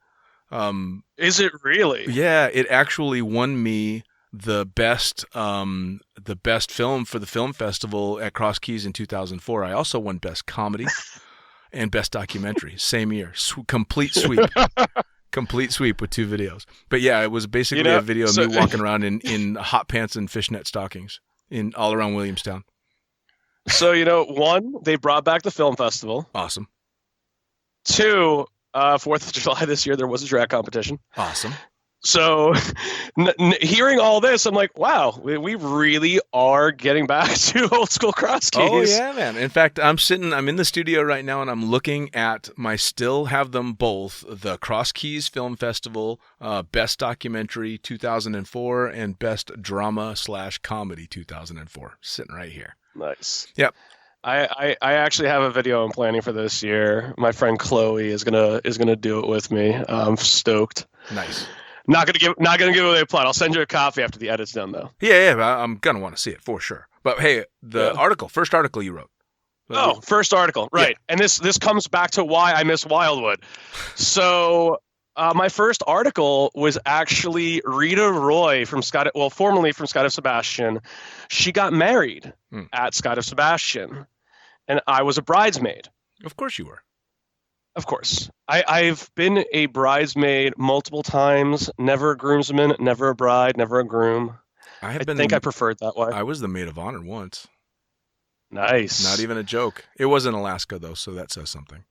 Is it really? Yeah, it actually won me the best film for the film festival at Cross Keys in 2004. I also won best comedy and best documentary same year. Complete sweep with 2 videos. But yeah, it was basically a video of me walking around in hot pants and fishnet stockings all around Williamstown. So 1, they brought back the film festival. Awesome. 2, 4th of July this year, there was a drag competition. Awesome. So hearing all this, I'm like, wow, we really are getting back to old school Cross Keys. Oh, yeah, man. In fact, I'm in the studio right now, and I'm looking at still have them both, the Cross Keys Film Festival, Best Documentary 2004, and Best Drama/Comedy 2004, sitting right here. Nice. Yep. I actually have a video I'm planning for this year. My friend Chloe is gonna do it with me. I'm stoked. Nice. Not gonna give away a plot. I'll send you a copy after the edit's done, though. Yeah, I'm gonna want to see it for sure. But hey, first article you wrote. Oh, first article, right? Yeah. And this comes back to why I miss Wildwood. So my first article was actually Rita Roy from formerly from Skydive Sebastian. She got married at Skydive Sebastian, and I was a bridesmaid. Of course you were. Of course. I've been a bridesmaid multiple times, never a groomsman, never a bride, never a groom. I think I preferred that way. I was the maid of honor once. Nice. Not even a joke. It was in Alaska, though, so that says something.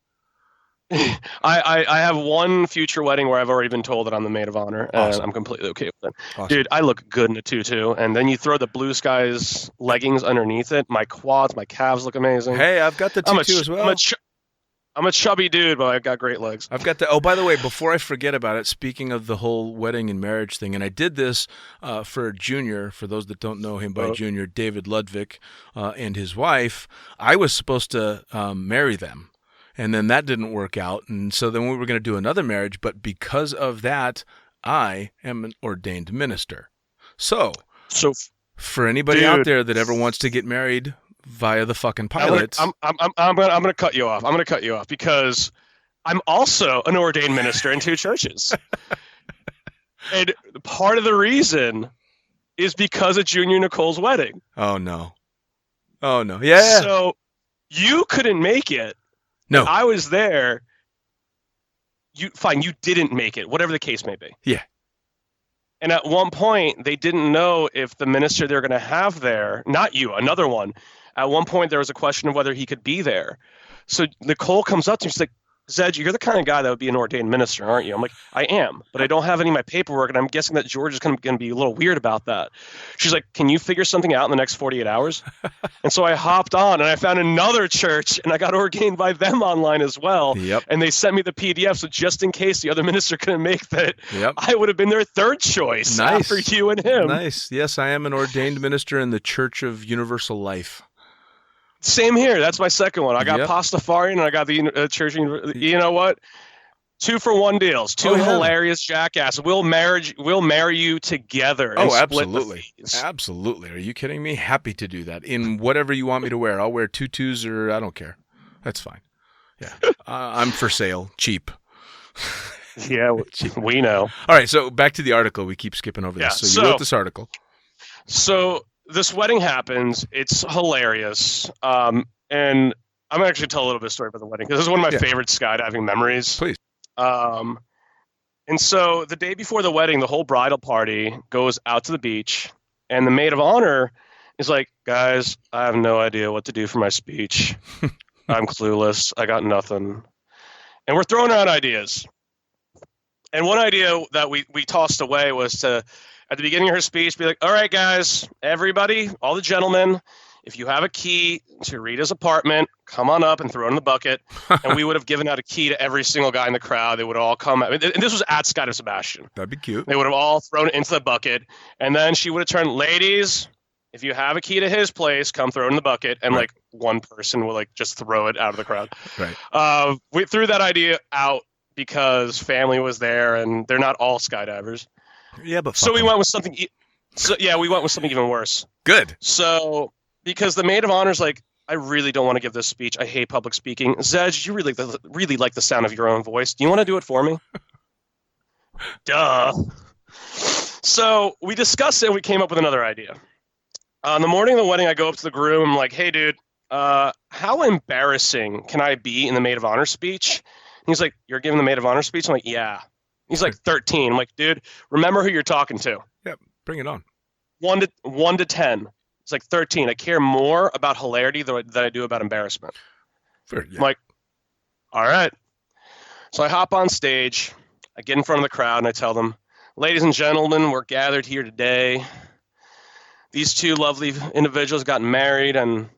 I have one future wedding where I've already been told that I'm the maid of honor, and Awesome. I'm completely okay with it. Awesome. Dude, I look good in a tutu, and then you throw the blue skies leggings underneath it. My quads, my calves look amazing. Hey, I've got the tutu as well. I'm a chubby dude, but I've got great legs. I've got the. Oh, by the way, before I forget about it, speaking of the whole wedding and marriage thing, and I did this for Junior. For those that don't know him by Junior, David Ludwig and his wife. I was supposed to marry them, and then that didn't work out, and so then we were going to do another marriage. But because of that, I am an ordained minister. So for anybody out there that ever wants to get married via the fucking pilot, I'm gonna cut you off. I'm gonna cut you off because I'm also an ordained minister in 2 churches, and part of the reason is because of Junior Nicole's wedding. Oh no, yeah. So you couldn't make it. No, I was there. You didn't make it, whatever the case may be. Yeah. And at one point, they didn't know if the minister they're going to have there, not you, another one. At one point, there was a question of whether he could be there. So Nicole comes up to me. She's like, Zej, you're the kind of guy that would be an ordained minister, aren't you? I'm like, I am, but I don't have any of my paperwork, and I'm guessing that George is going to be a little weird about that. She's like, can you figure something out in the next 48 hours? And so I hopped on, and I found another church, and I got ordained by them online as well. Yep. And they sent me the PDF, so just in case the other minister couldn't make that, yep, I would have been their third choice after you and him. Nice. Yes, I am an ordained minister in the Church of Universal Life. Same here. That's my second one. I got Pastafarian and I got the Church. You know what? 2-for-1 deals. Two hilarious jackasses. We'll marry you together. And absolutely. Absolutely. Are you kidding me? Happy to do that in whatever you want me to wear. I'll wear tutus or I don't care. That's fine. Yeah. I'm for sale. Cheap. Yeah, we know. All right. So back to the article. We keep skipping over this. So you wrote this article. So this wedding happens. It's hilarious. And I'm going to actually tell a little bit of story about the wedding because this is one of my favorite skydiving memories. Please. And so the day before the wedding, the whole bridal party goes out to the beach, and the maid of honor is like, guys, I have no idea what to do for my speech. I'm clueless. I got nothing. And we're throwing out ideas. And one idea that we tossed away was to, at the beginning of her speech, be like, all right, guys, everybody, all the gentlemen, if you have a key to Rita's apartment, come on up and throw it in the bucket. And we would have given out a key to every single guy in the crowd. They would all come. And this was at Sky to Sebastian. That'd be cute. They would have all thrown it into the bucket. And then she would have turned, ladies, if you have a key to his place, come throw it in the bucket. And like one person would like just throw it out of the crowd. Right. We threw that idea out because family was there and they're not all skydivers. Yeah, but so we went with something. We went with something even worse. Good. So because the maid of honor's like, I really don't want to give this speech. I hate public speaking. Zej, you really like the sound of your own voice. Do you want to do it for me? Duh. So we discussed it. And we came up with another idea. On the morning of the wedding, I go up to the groom. I'm like, hey, dude, how embarrassing can I be in the maid of honor speech? And he's like, you're giving the maid of honor speech? I'm like, yeah. He's like 13. I'm like, dude, remember who you're talking to. Yep, bring it on. 1 to 10. It's like 13. I care more about hilarity than I do about embarrassment. Fair, yeah. I'm like, all right. So I hop on stage. I get in front of the crowd and I tell them, ladies and gentlemen, we're gathered here today. These two lovely individuals got married, and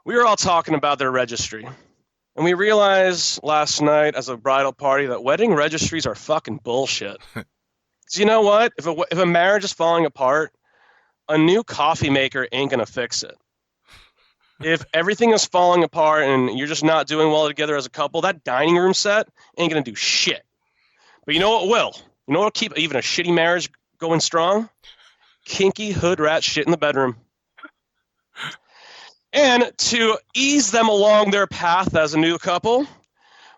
we were all talking about their registry. And we realized last night as a bridal party that wedding registries are fucking bullshit. So you know what? If a marriage is falling apart, a new coffee maker ain't going to fix it. If everything is falling apart and you're just not doing well together as a couple, that dining room set ain't going to do shit. But you know what will? You know what will keep even a shitty marriage going strong? Kinky hood rat shit in the bedroom. And to ease them along their path as a new couple,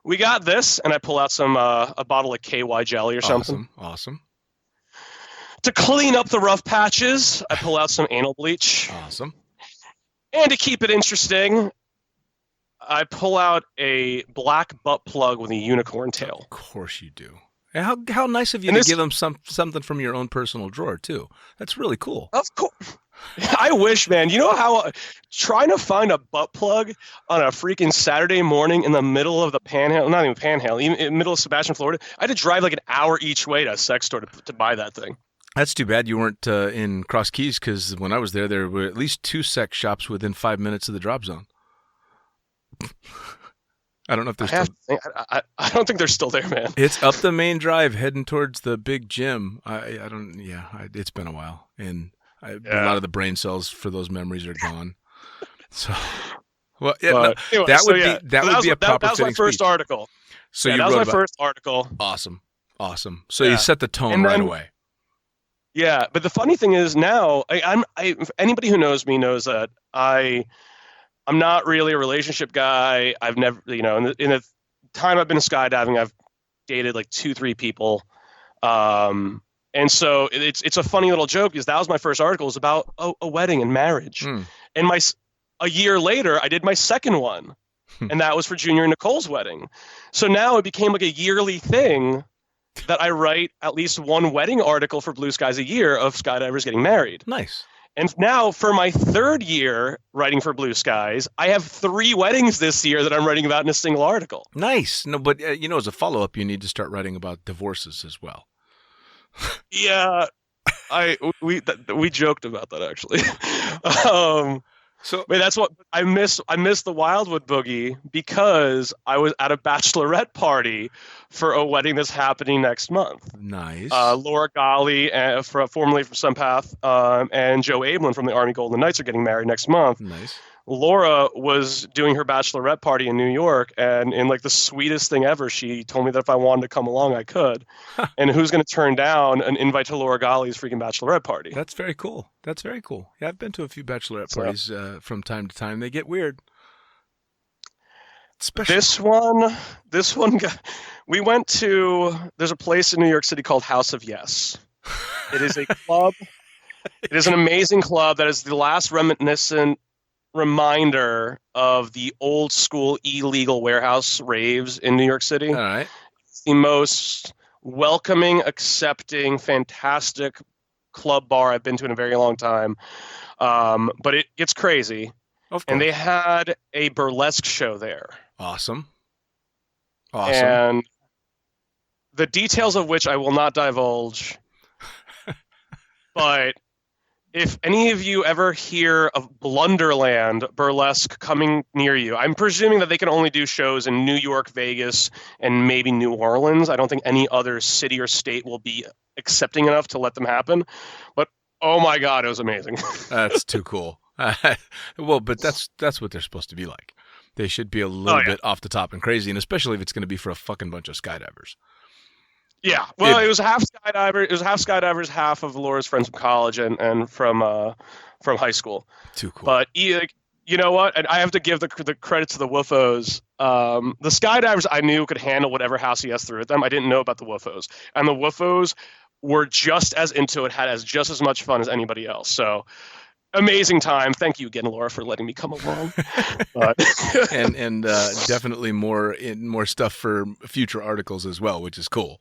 we got this, and I pull out a bottle of KY jelly or something. Awesome. To clean up the rough patches, I pull out some anal bleach. Awesome. And to keep it interesting, I pull out a black butt plug with a unicorn tail. Of course you do. And how nice of you to give them something from your own personal drawer too. That's really cool. Of course. I wish, man. You know how trying to find a butt plug on a freaking Saturday morning in the middle of the Panhandle, not even Panhandle, even in the middle of Sebastian, Florida. I had to drive like an hour each way to a sex store to buy that thing. That's too bad you weren't in Cross Keys, because when I was there were at least 2 sex shops within 5 minutes of the drop zone. I don't know if they're still. I don't think they're still there, man. It's up the main drive, heading towards the big gym. I don't. Yeah, it's been a while, and a lot of the brain cells for those memories are gone. So, well, yeah, anyway, that would be a proper. That was my first article. So that was my first article. Awesome. So you set the tone right away. Yeah, but the funny thing is now, anybody who knows me knows that I'm not really a relationship guy. I've never, in the time I've been skydiving, I've dated like 2-3 people. And so it's a funny little joke, because that was my first article. It was about a wedding and marriage. And a year later, I did my second one, and that was for Junior and Nicole's wedding. So now it became like a yearly thing that I write at least one wedding article for Blue Skies a year of skydivers getting married. Nice. And now for my third year writing for Blue Skies, I have 3 weddings this year that I'm writing about in a single article. Nice. No, but as a follow-up, you need to start writing about divorces as well. Yeah, we joked about that actually. So that's what I miss. I miss the Wildwood Boogie because I was at a bachelorette party for a wedding that's happening next month. Nice. Laura Golly, formerly from Sunpath, and Joe Ablin from the Army Golden Knights are getting married next month. Nice. Laura was doing her bachelorette party in New York, and in like the sweetest thing ever, she told me that if I wanted to come along, I could. And who's going to turn down an invite to Laura Golly's freaking bachelorette party? That's very cool. Yeah, I've been to a few bachelorette parties from time to time. They get weird. Especially this one, we went to. There's a place in New York City called House of Yes. It is a club. It is an amazing club that is the last reminiscent reminder of the old school illegal warehouse raves in New York City. All right. It's the most welcoming, accepting, fantastic club bar I've been to in a very long time. But it gets crazy. Of course. And they had a burlesque show there. Awesome. And the details of which I will not divulge. But if any of you ever hear of Blunderland burlesque coming near you, I'm presuming that they can only do shows in New York, Vegas, and maybe New Orleans. I don't think any other city or state will be accepting enough to let them happen. But oh my God, it was amazing. That's too cool. Well, but that's what they're supposed to be like. They should be a little bit off the top and crazy, and especially if it's going to be for a fucking bunch of skydivers. Yeah, well, it was half skydiver. It was half skydivers, half of Laura's friends from college and from high school. Too cool. But you know what? And I have to give the credit to the woofos. The skydivers I knew could handle whatever House ES threw at them. I didn't know about the woofos, and the woofos were just as into it, had just as much fun as anybody else. So amazing time. Thank you again, Laura, for letting me come along. and definitely more stuff for future articles as well, which is cool.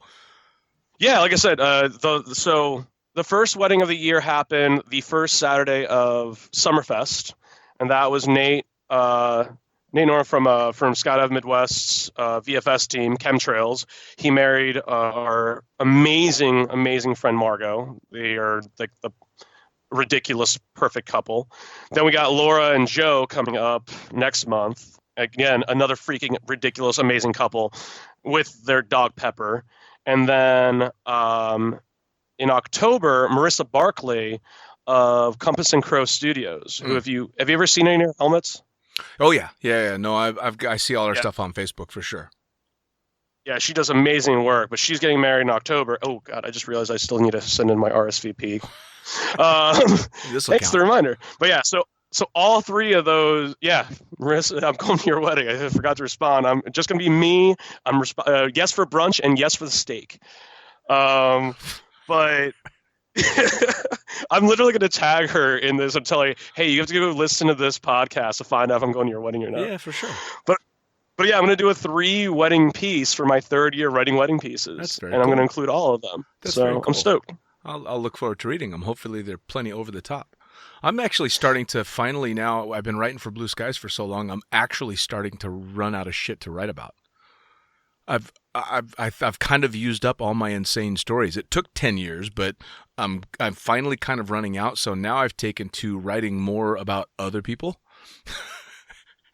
Yeah, like I said, the first wedding of the year happened the first Saturday of Summerfest, and that was Nate Nora from Skydive Midwest's VFS team, Chemtrails. He married our amazing friend Margot. They are like the ridiculous perfect couple. Then we got Laura and Joe coming up next month. Again, another freaking ridiculous amazing couple with their dog Pepper. And then in October, Marissa Barkley of Compass and Crow Studios. Who have you ever seen any of her helmets? Oh yeah. No, I see all her stuff on Facebook for sure. Yeah, she does amazing work, but she's getting married in October. Oh God, I just realized I still need to send in my RSVP. Thanks for the reminder. But yeah, so all 3 of those, Marissa, I'm going to your wedding. I forgot to respond. I'm just going to be me. I'm yes for brunch and yes for the steak. But I'm literally going to tag her in this. I'm telling her, hey, you have to go listen to this podcast to find out if I'm going to your wedding or not. Yeah, for sure. But But yeah, I'm going to do a 3 wedding piece for my 3rd year writing wedding pieces. And I'm going to include all of them. That's very cool. I'm stoked. I'll look forward to reading them. Hopefully they're plenty over the top. I'm actually starting to finally now, I've been writing for Blue Skies for so long, I'm actually starting to run out of shit to write about. I've kind of used up all my insane stories. It took 10 years, but I'm finally kind of running out. So now I've taken to writing more about other people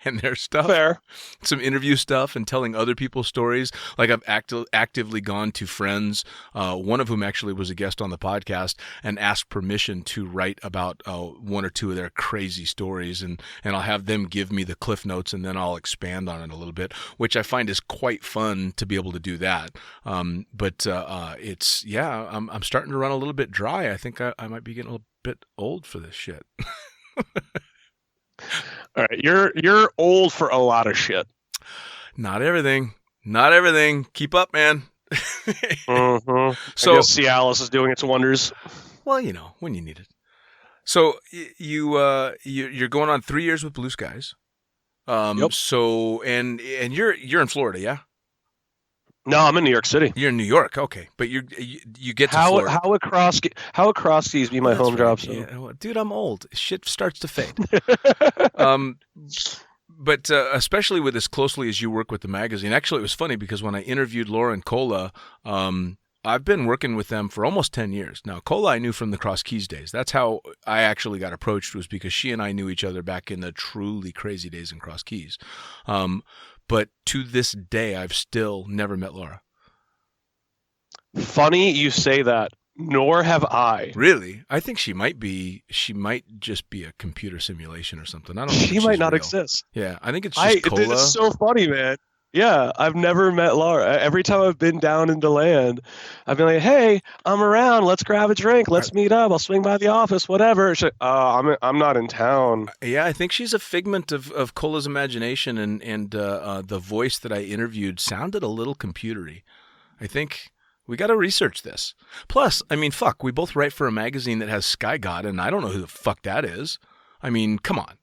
and their stuff. Fair. Some interview stuff and telling other people's stories. Like I've actively gone to friends, one of whom actually was a guest on the podcast, and asked permission to write about 1 or 2 of their crazy stories. And I'll have them give me the cliff notes, and then I'll expand on it a little bit, which I find is quite fun to be able to do that. But it's, yeah, I'm starting to run a little bit dry. I think I might be getting a little bit old for this shit. All right, you're old for a lot of shit. Not everything. Keep up, man. Mm-hmm. So I guess Cialis is doing its wonders. Well, when you need it. So you're going on 3 years with Blue Skies. Yep. So and you're in Florida, yeah? No, I'm in New York City. You're in New York, okay, but you get to Florida. How across these be my home job? So. Yeah. Well, dude, I'm old. Shit starts to fade. But especially with as closely as you work with the magazine. Actually, it was funny because when I interviewed Laura and Cola, I've been working with them for almost 10 years. Now, Cola I knew from the Cross Keys days. That's how I actually got approached, was because she and I knew each other back in the truly crazy days in Cross Keys. But to this day, I've still never met Laura. Funny you say that. Nor have I. Really? I think she might just be a computer simulation or something. I don't know. She might not real. Exist. Yeah, I think it's just Cola. It's so funny, man. Yeah, I've never met Laura. Every time I've been down into land, I've been like, "Hey, I'm around. Let's grab a drink. Let's meet up. I'll swing by the office. Whatever." She's like, I'm not in town." Yeah, I think she's a figment of Cola's imagination, and the voice that I interviewed sounded a little computery. I think we got to research this. Plus, I mean, fuck, we both write for a magazine that has Sky God, and I don't know who the fuck that is. I mean, come on.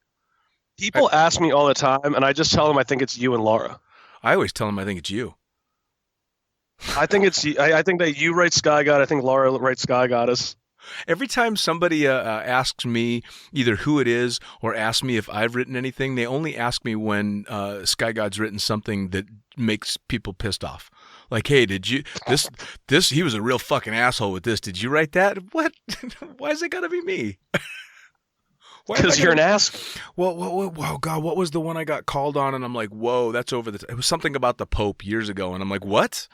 People ask me all the time, and I just tell them I think it's you and Laura. I always tell them I think it's you. I think it's. I think that you write Sky God. I think Laura writes Sky Goddess. Every time somebody asks me either who it is or asks me if I've written anything, they only ask me when Sky God's written something that makes people pissed off. Like, hey, did you this? He was a real fucking asshole with this. Did you write that? What? Why is it gotta be me? Because you're an ass. Well, God, what was the one I got called on? And I'm like, whoa, that's over the. It was something about the Pope years ago, and I'm like, what?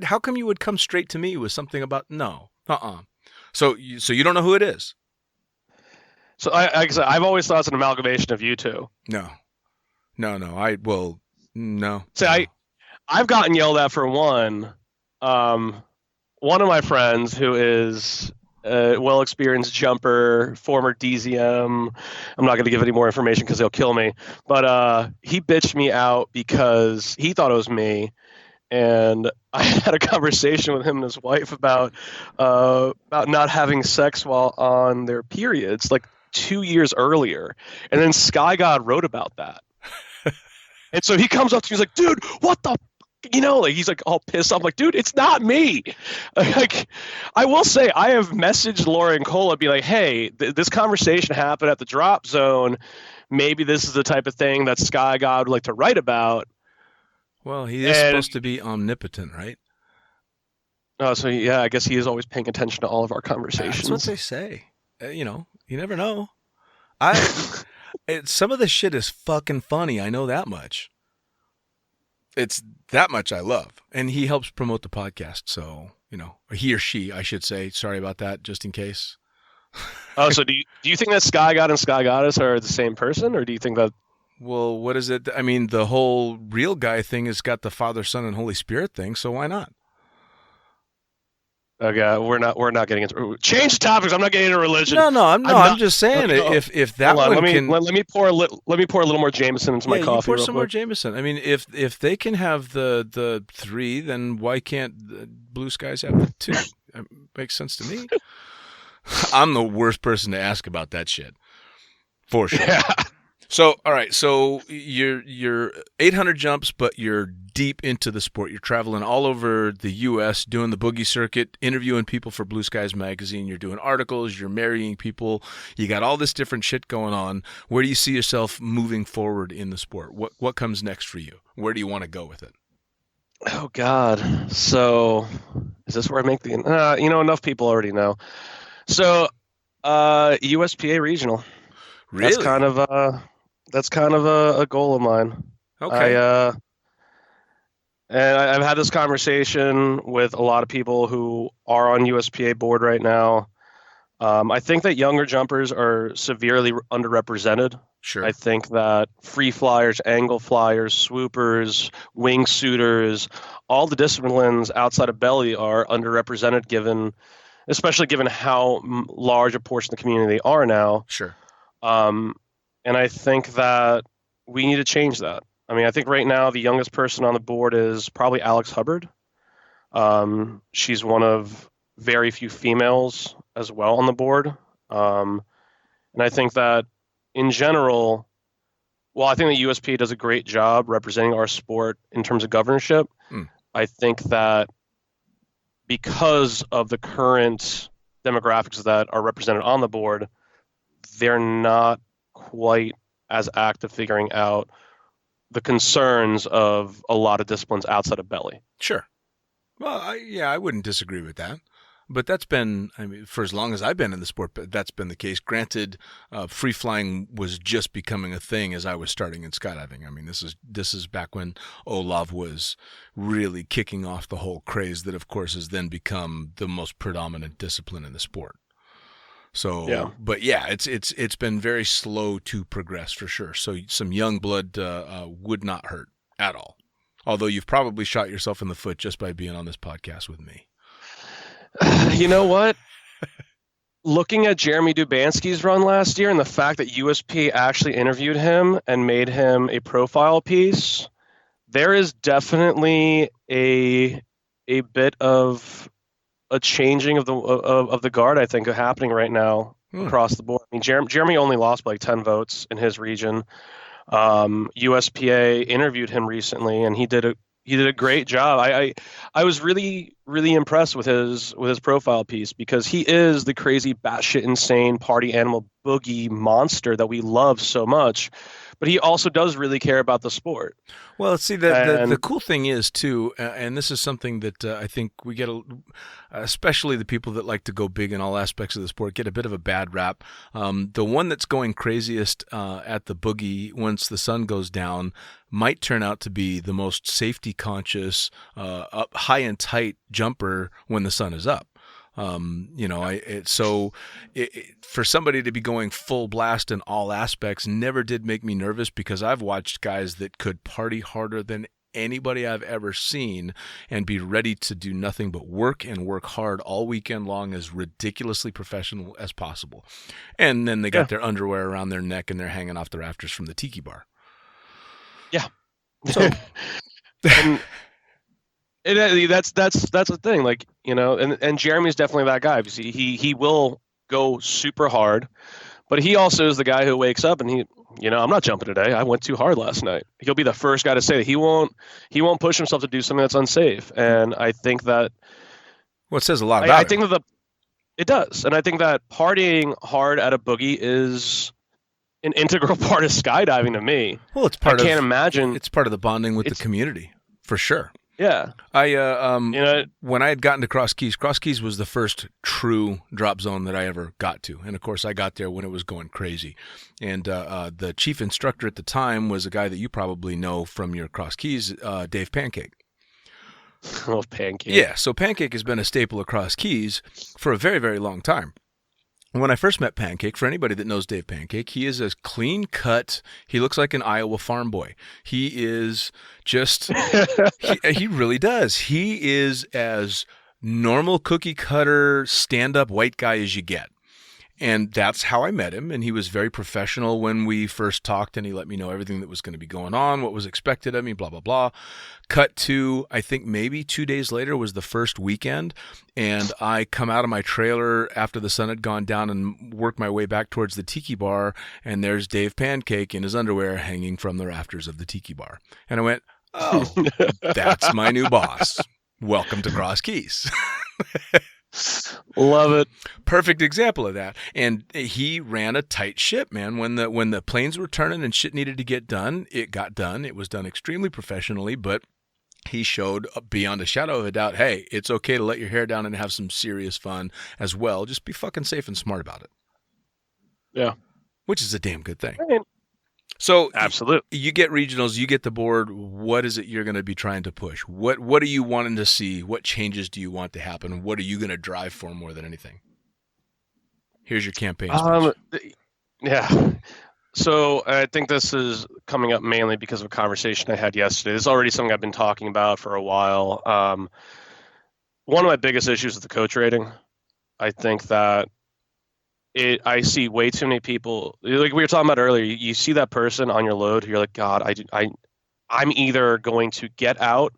How come you would come straight to me with something about no? So you don't know who it is? So I've always thought it's an amalgamation of you two. No. No. See, I've gotten yelled at for one. One of my friends who is a well-experienced jumper, former DZM. I'm not going to give any more information because he'll kill me. But he bitched me out because he thought it was me. And I had a conversation with him and his wife about not having sex while on their periods, like 2 years earlier. And then Sky God wrote about that. And so he comes up to me, he's like, dude, what the like he's like all pissed off. I'm like, dude, it's not me. Like, I will say I have messaged Laura and Cola, be like, hey, this conversation happened at the drop zone. Maybe this is the type of thing that Sky God would like to write about. Well, he is supposed to be omnipotent, right? Oh, so yeah, I guess he is always paying attention to all of our conversations. That's what they say. You never know. Some of the shit is fucking funny. I know that much. It's that much I love. And he helps promote the podcast. So, he or she, I should say. Sorry about that, just in case. Oh, so do you think that Sky God and Sky Goddess are the same person? Or do you think that... Well, what is it? I mean, the whole real guy thing has got the Father, Son, and Holy Spirit thing. So why not? Okay, we're not getting into change the topics. I'm not getting into religion. No, I'm just saying if that one let me pour a little more Jameson into my coffee. Pour some more Jameson. I mean, if they can have the 3, then why can't the Blue Skies have the 2? It makes sense to me. I'm the worst person to ask about that shit, for sure. Yeah. So, all right. So you're 800 jumps, but you're deep into the sport. You're traveling all over the U.S., doing the boogie circuit, interviewing people for Blue Skies magazine. You're doing articles. You're marrying people. You got all this different shit going on. Where do you see yourself moving forward in the sport? What comes next for you? Where do you want to go with it? Oh God. So, is this where I make the? Enough people already know. So, USPA regional. Really? That's kind of a goal of mine. Okay. And I've had this conversation with a lot of people who are on USPA board right now. I think that younger jumpers are severely underrepresented. Sure. I think that free flyers, angle flyers, swoopers, wingsuiters, all the disciplines outside of belly are underrepresented, especially given how large a portion of the community they are now. Sure. And I think that we need to change that. I mean, I think right now the youngest person on the board is probably Alex Hubbard. She's one of very few females as well on the board. And I think that in general, I think the USPA does a great job representing our sport in terms of governorship. I think that because of the current demographics that are represented on the board, they're not quite as active figuring out the concerns of a lot of disciplines outside of belly. Sure. Well, I wouldn't disagree with that. But that's been, for as long as I've been in the sport, that's been the case. Granted, free flying was just becoming a thing as I was starting in skydiving. I mean, this is back when Olav was really kicking off the whole craze that, of course, has then become the most predominant discipline in the sport. So, yeah. But yeah, it's been very slow to progress for sure. So some young blood would not hurt at all. Although you've probably shot yourself in the foot just by being on this podcast with me. You know what? Looking at Jeremy Dubanski's run last year and the fact that USP actually interviewed him and made him a profile piece, there is definitely a bit of a changing of the guard, I think, happening right now across the board. I mean, Jeremy only lost by like 10 votes in his region. USPA interviewed him recently, and he did a great job. I was really, really impressed with his profile piece because he is the crazy batshit insane party animal boogie monster that we love so much, but he also does really care about the sport. Well, see, the cool thing is too, and this is something that I think we get, especially the people that like to go big in all aspects of the sport, get a bit of a bad rap. The one that's going craziest at the boogie once the sun goes down might turn out to be the most safety conscious, up high and tight jumper when the sun is up. For somebody to be going full blast in all aspects never did make me nervous because I've watched guys that could party harder than anybody I've ever seen and be ready to do nothing but work and work hard all weekend long as ridiculously professional as possible. And then they got their underwear around their neck and they're hanging off the rafters from the tiki bar. Yeah. So that's the thing, like, and Jeremy's definitely that guy. He will go super hard, but he also is the guy who wakes up and I'm not jumping today. I went too hard last night. He'll be the first guy to say that he won't push himself to do something that's unsafe. And I think that it says a lot about I think that it does. And I think that partying hard at a boogie is an integral part of skydiving to me. Well, it's part of the bonding with the community for sure. Yeah. When I had gotten to Cross Keys was the first true drop zone that I ever got to. And of course I got there when it was going crazy. And the chief instructor at the time was a guy that you probably know from your Cross Keys, Dave Pancake. Oh, Pancake. Yeah. So Pancake has been a staple of Cross Keys for a very, very long time. When I first met Pancake, for anybody that knows Dave Pancake, he is as clean cut. He looks like an Iowa farm boy. He is just, he really does. He is as normal cookie cutter stand-up white guy as you get. And that's how I met him. And he was very professional when we first talked, and he let me know everything that was going to be going on, what was expected of me, blah, blah, blah. Cut to, I think maybe 2 days later was the first weekend. And I come out of my trailer after the sun had gone down and worked my way back towards the tiki bar. And there's Dave Pancake in his underwear hanging from the rafters of the tiki bar. And I went, oh, that's my new boss. Welcome to Cross Keys. Love it. Perfect example of that. And he ran a tight ship, man. When the planes were turning and shit needed to get done, it got done. It was done extremely professionally, but he showed beyond a shadow of a doubt, hey, it's okay to let your hair down and have some serious fun as well. Just be fucking safe and smart about it. Yeah. Which is a damn good thing. I mean, so absolutely, you get regionals, you get the board. What is it you're going to be trying to push? What are you wanting to see? What changes do you want to happen? What are you going to drive for more than anything? Here's your campaign speech. Yeah. So I think this is coming up mainly because of a conversation I had yesterday. This is already something I've been talking about for a while. One of my biggest issues is the coach rating. I think that I see way too many people, like we were talking about earlier, you see that person on your load who you're like, God, I'm either going to get out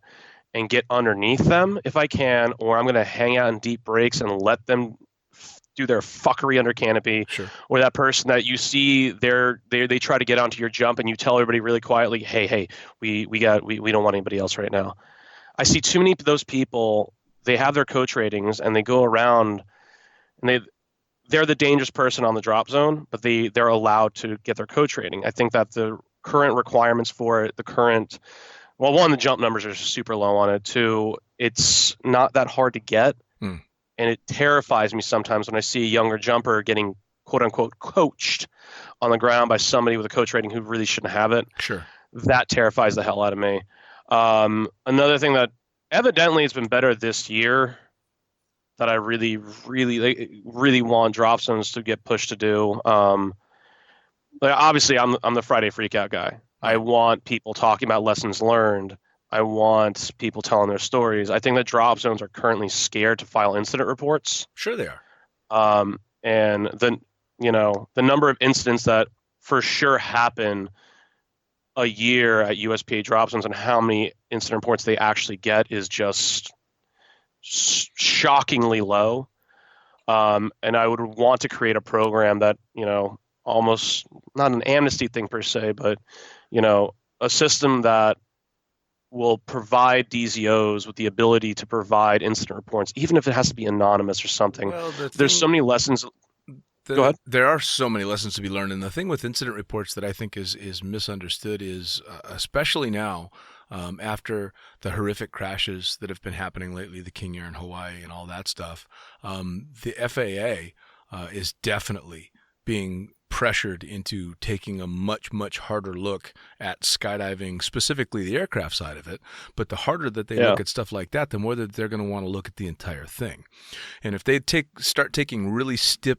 and get underneath them if I can, or I'm going to hang out in deep breaks and let them do their fuckery under canopy. Sure. Or that person that you see they try to get onto your jump and you tell everybody really quietly, hey, we don't want anybody else right now. I see too many of those people. They have their coach ratings and they go around and they're the dangerous person on the drop zone, but they're allowed to get their coach rating. I think that the current requirements for it, one, the jump numbers are super low on it. Two, it's not that hard to get. And it terrifies me sometimes when I see a younger jumper getting quote unquote coached on the ground by somebody with a coach rating who really shouldn't have it. Sure. That terrifies the hell out of me. Another thing that evidently has been better this year that I really, really, really want drop zones to get pushed to do. Obviously, I'm the Friday Freakout guy. I want people talking about lessons learned. I want people telling their stories. I think that drop zones are currently scared to file incident reports. Sure they are. And then, the number of incidents that for sure happen a year at USPA drop zones and how many incident reports they actually get is just shockingly low. And I would want to create a program that, almost not an amnesty thing per se, but, a system that will provide DZOs with the ability to provide incident reports, even if it has to be anonymous or something. Well, there's so many lessons. Go ahead. There are so many lessons to be learned. And the thing with incident reports that I think is misunderstood is, especially now, after the horrific crashes that have been happening lately, the King Air in Hawaii and all that stuff, the FAA is definitely being pressured into taking a much, much harder look at skydiving, specifically the aircraft side of it. But the harder that they look at stuff like that, the more that they're going to want to look at the entire thing. And if they start taking really stiff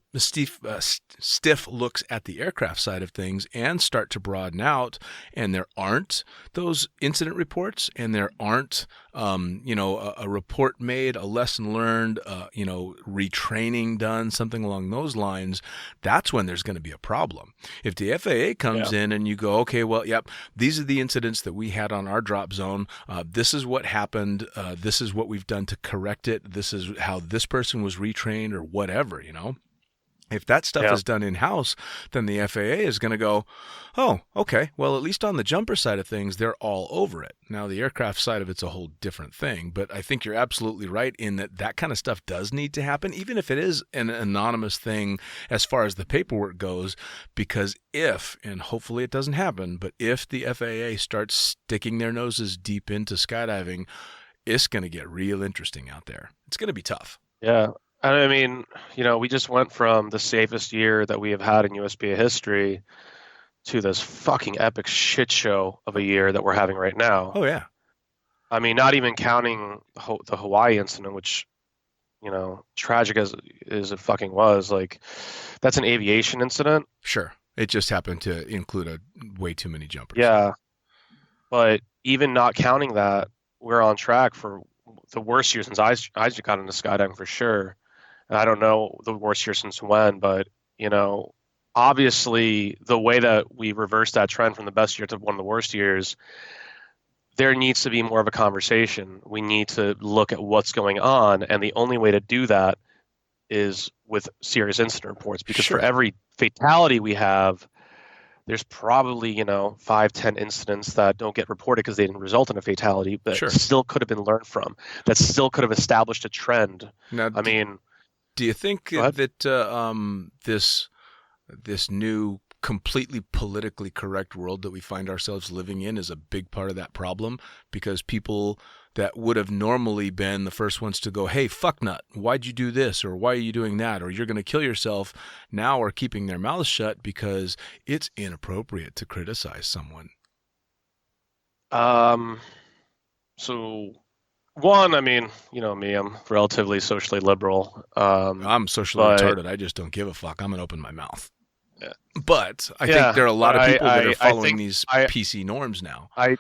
looks at the aircraft side of things and start to broaden out, and there aren't those incident reports, and there aren't a report made, a lesson learned, retraining done, something along those lines, that's when there's going to be a problem. If the FAA comes in and you go, okay, well, yep, these are the incidents that we had on our drop zone. This is what happened. This is what we've done to correct it. This is how this person was retrained or whatever, If that stuff is done in-house, then the FAA is going to go, oh, okay, well, at least on the jumper side of things, they're all over it. Now, the aircraft side of it's a whole different thing, but I think you're absolutely right in that kind of stuff does need to happen, even if it is an anonymous thing as far as the paperwork goes, because if, and hopefully it doesn't happen, but if the FAA starts sticking their noses deep into skydiving, it's going to get real interesting out there. It's going to be tough. Yeah. I mean, we just went from the safest year that we have had in USPA history to this fucking epic shit show of a year that we're having right now. Oh, yeah. I mean, not even counting the Hawaii incident, which, tragic as it fucking was. Like, that's an aviation incident. Sure. It just happened to include way too many jumpers. Yeah. But even not counting that, we're on track for the worst year since I got into skydiving for sure. I don't know the worst year since when, but obviously the way that we reversed that trend from the best year to one of the worst years, there needs to be more of a conversation. We need to look at what's going on, and the only way to do that is with serious incident reports, because for every fatality we have, there's probably 5-10 incidents that don't get reported because they didn't result in a fatality, but still could have been learned from, that still could have established a trend. Now, do you think that this new completely politically correct world that we find ourselves living in is a big part of that problem? Because people that would have normally been the first ones to go, hey, fucknut, why'd you do this? Or why are you doing that? Or you're going to kill yourself, now are keeping their mouths shut because it's inappropriate to criticize someone. So one, I mean, me, I'm relatively socially liberal. I'm socially retarded. I just don't give a fuck. I'm going to open my mouth. But I think there are a lot of people that are following these PC norms now. I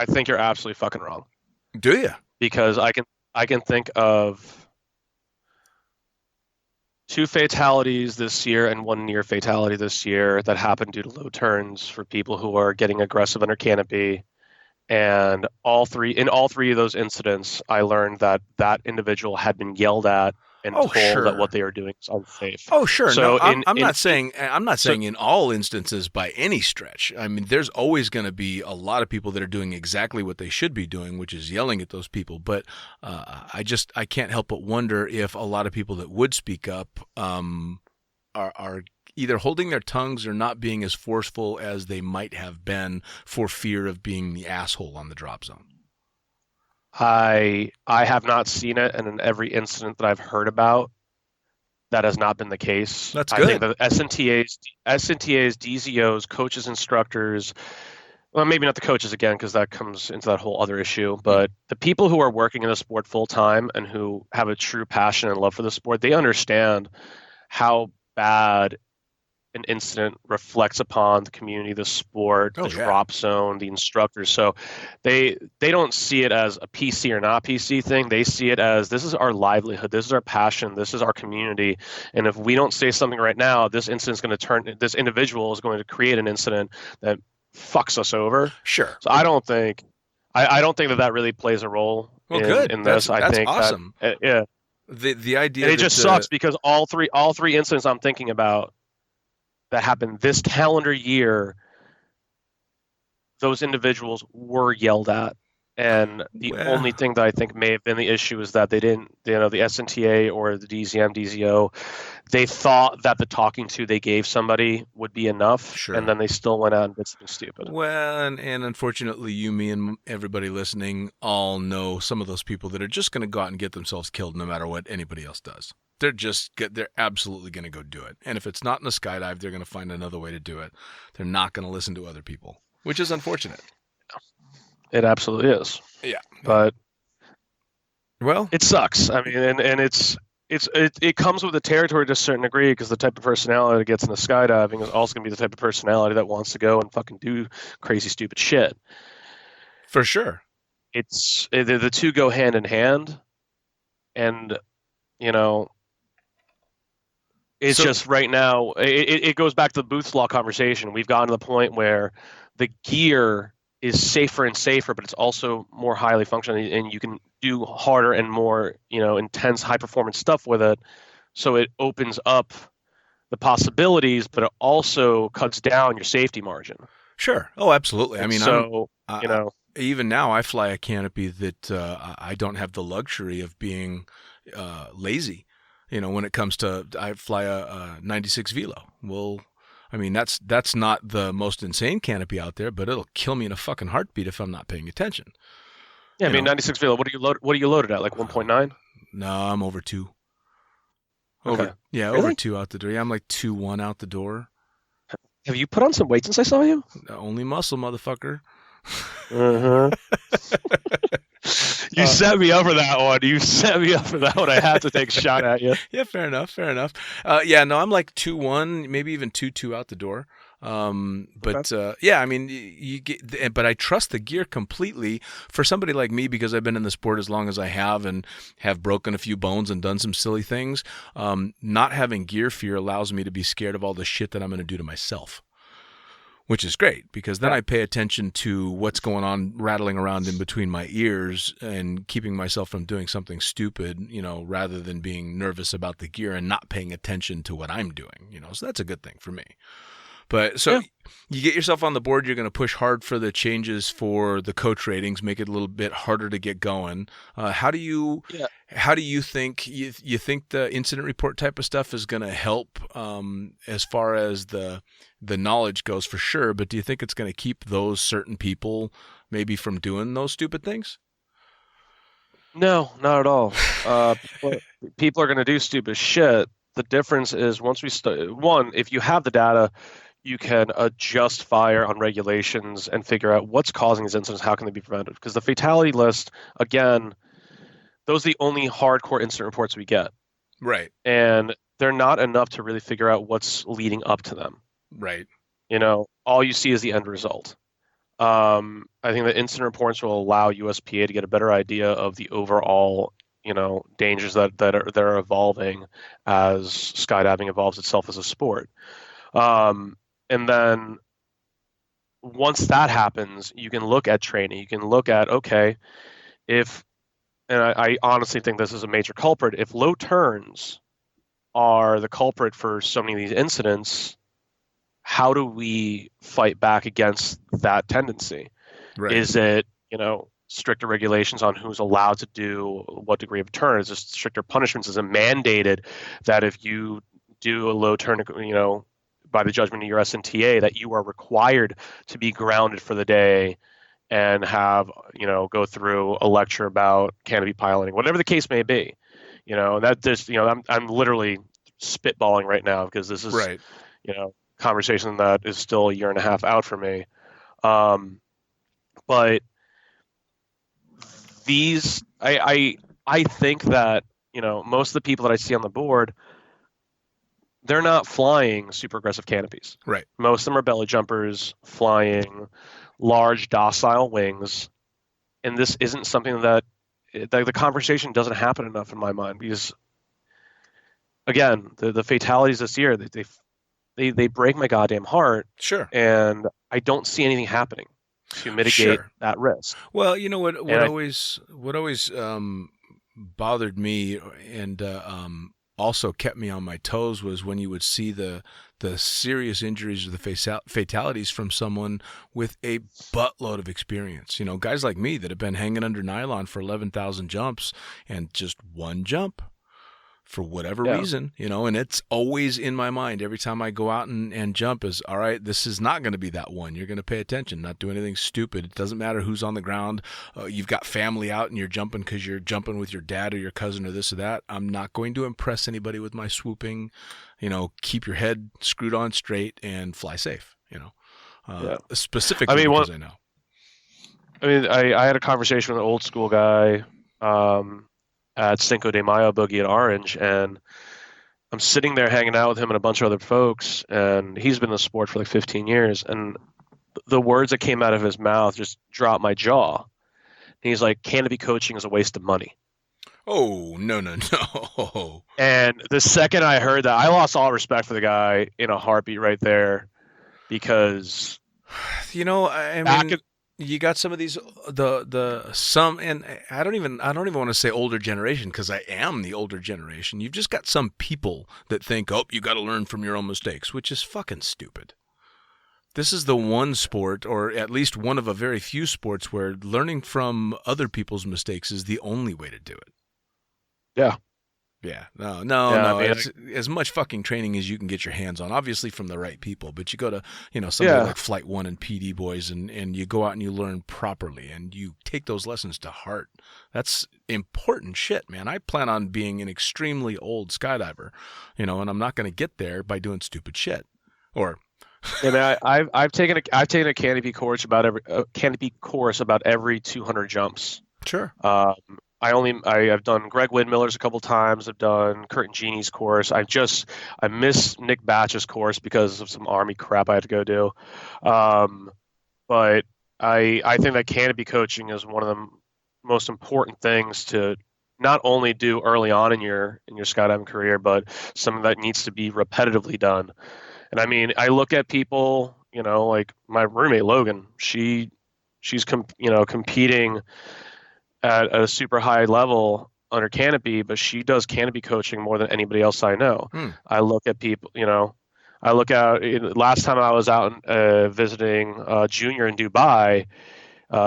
think you're absolutely fucking wrong. Do you? Because I can think of 2 fatalities this year and 1 near fatality this year that happened due to low turns for people who are getting aggressive under canopy. And in all three of those incidents, I learned that individual had been yelled at and told that what they were doing is unsafe. Oh, sure. So no, I'm not saying in all instances by any stretch. I mean, there's always going to be a lot of people that are doing exactly what they should be doing, which is yelling at those people. But I can't help but wonder if a lot of people that would speak up are either holding their tongues or not being as forceful as they might have been for fear of being the asshole on the drop zone. I have not seen it, and in every incident that I've heard about, that has not been the case. That's good. I think that SNTAs, DZOs, coaches, instructors, well, maybe not the coaches again, because that comes into that whole other issue, but the people who are working in the sport full time and who have a true passion and love for the sport, they understand how bad an incident reflects upon the community, the sport, the drop zone, the instructors. So they don't see it as a PC or not PC thing. They see it as, this is our livelihood, this is our passion, this is our community. And if we don't say something right now, this individual is going to create an incident that fucks us over. Sure. So I don't think that really plays a role in this. That's awesome. Yeah. The idea and it just sucks because all three incidents I'm thinking about that happened this calendar year, those individuals were yelled at. And the only thing that I think may have been the issue is that they didn't, the SNTA or the DZM, DZO, they thought that the talking to they gave somebody would be enough. Sure. And then they still went out and did something stupid. Well, and unfortunately, you, me, and everybody listening all know some of those people that are just going to go out and get themselves killed no matter what anybody else does. They're absolutely going to go do it. And if it's not in a skydive, they're going to find another way to do it. They're not going to listen to other people, which is unfortunate. It absolutely is. Yeah. But it sucks. I mean, and it comes with the territory to a certain degree, because the type of personality that gets into skydiving is also going to be the type of personality that wants to go and fucking do crazy, stupid shit. For sure. The two go hand in hand. And it's just right now, it goes back to the Booth's Law conversation. We've gotten to the point where the gear is safer and safer, but it's also more highly functional, and you can do harder and more, intense, high performance stuff with it. So it opens up the possibilities, but it also cuts down your safety margin. Sure. Oh, absolutely. I mean, even now I fly a canopy that I don't have the luxury of being lazy. When it comes to, I fly a 96 Velo. Well, I mean, that's not the most insane canopy out there, but it'll kill me in a fucking heartbeat if I'm not paying attention. Yeah, 96 Velo. What are you loaded at? Like 1.9? No, I'm over 2. Okay. Over 2 out the door. Yeah, I'm like 2.1 out the door. Have you put on some weight since I saw you? Only muscle, motherfucker. Uh-huh. You set me up for that one. You set me up for that one. I had to take a shot at you. Yeah, fair enough. Yeah, no, I'm like 2-1, maybe even 2-2 out the door. Yeah, I mean, you get, but I trust the gear completely for somebody like me because I've been in the sport as long as I have and have broken a few bones and done some silly things. Not having gear fear allows me to be scared of all the shit that I'm going to do to myself, which is great because then I pay attention to what's going on rattling around in between my ears and keeping myself from doing something stupid, rather than being nervous about the gear and not paying attention to what I'm doing, so that's a good thing for me. But so you get yourself on the board, you're going to push hard for the changes for the coach ratings, make it a little bit harder to get going. How do you think you think the incident report type of stuff is going to help as far as the knowledge goes for sure, but do you think it's going to keep those certain people maybe from doing those stupid things? No, not at all. People are going to do stupid shit. The difference is once we start, one, if you have the data, you can adjust fire on regulations and figure out what's causing these incidents, how can they be prevented? Because the fatality list, again, those are the only hardcore incident reports we get. Right. And they're not enough to really figure out what's leading up to them. Right. All you see is the end result. I think the incident reports will allow USPA to get a better idea of the overall, dangers that are evolving as skydiving evolves itself as a sport. And then once that happens, you can look at training. You can look at, okay, and I honestly think this is a major culprit. If low turns are the culprit for so many of these incidents, how do we fight back against that tendency? Right. Is it, stricter regulations on who's allowed to do what degree of turn? Is it stricter punishments? Is it mandated that if you do a low turn, by the judgment of your SNTA, that you are required to be grounded for the day and have, go through a lecture about canopy piloting, whatever the case may be, that just, I'm literally spitballing right now because this is, right. Conversation that is still a year and a half out for me. But these, I think that, most of the people that I see on the board, they're not flying super aggressive canopies. Right. Most of them are belly jumpers flying large docile wings. And this isn't something that the conversation doesn't happen enough in my mind because, again, the fatalities this year, they break my goddamn heart. Sure. And I don't see anything happening to mitigate that risk. Well, what always bothered me and also kept me on my toes was when you would see the serious injuries or the fatalities from someone with a buttload of experience. Guys like me that have been hanging under nylon for 11,000 jumps and just one jump for whatever reason, and it's always in my mind every time I go out and jump is, all right, this is not going to be that one. You're going to pay attention, not do anything stupid. It doesn't matter who's on the ground. You've got family out and you're jumping because you're jumping with your dad or your cousin or this or that. I'm not going to impress anybody with my swooping. Keep your head screwed on straight and fly safe, specifically because I know. I had a conversation with an old school guy, at Cinco de Mayo Boogie at Orange, and I'm sitting there hanging out with him and a bunch of other folks, and he's been in the sport for like 15 years, and the words that came out of his mouth just dropped my jaw. And he's like, canopy coaching is a waste of money. Oh, no. And the second I heard that, I lost all respect for the guy in a heartbeat right there because... you got some of these and I don't even want to say older generation because I am the older generation. You've just got some people that think, oh, you got to learn from your own mistakes, which is fucking stupid. This is the one sport, or at least one of a very few sports, where learning from other people's mistakes is the only way to do it. Yeah. Yeah, no. It's as much fucking training as you can get your hands on, obviously from the right people. But you go to, somebody like Flight 1 and PD boys, and you go out and you learn properly, and you take those lessons to heart. That's important shit, man. I plan on being an extremely old skydiver, and I'm not going to get there by doing stupid shit. Or, I've taken a canopy course about every 200 jumps. Sure. I've done Greg Windmiller's a couple times. I've done Kurt and Jeannie's course. I missed Nick Batch's course because of some Army crap I had to go do. But I think that canopy coaching is one of the most important things to not only do early on in your skydiving career, but something that needs to be repetitively done. And I mean, I look at people, like my roommate Logan. She's competing at a super high level under canopy, but she does canopy coaching more than anybody else I know. I look at people, last time I was out visiting Junior in Dubai,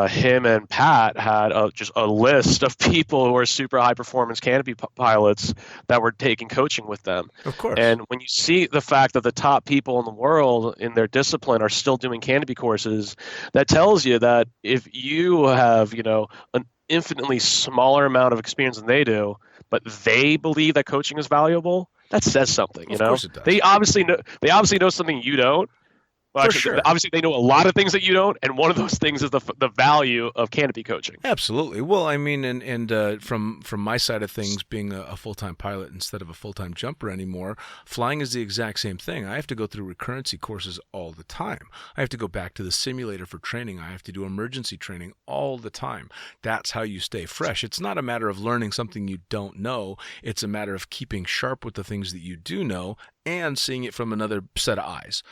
him and Pat had just a list of people who are super high performance canopy pilots that were taking coaching with them. Of course. And when you see the fact that the top people in the world in their discipline are still doing canopy courses, that tells you that if you have, an infinitely smaller amount of experience than they do, but they believe that coaching is valuable, that says something. Of course it does. They obviously know something you don't. Well, actually, sure. Obviously, they know a lot of things that you don't, and one of those things is the value of canopy coaching. Absolutely. Well, I mean, and from my side of things, being a full-time pilot instead of a full-time jumper anymore, flying is the exact same thing. I have to go through recurrency courses all the time. I have to go back to the simulator for training. I have to do emergency training all the time. That's how you stay fresh. It's not a matter of learning something you don't know. It's a matter of keeping sharp with the things that you do know and seeing it from another set of eyes.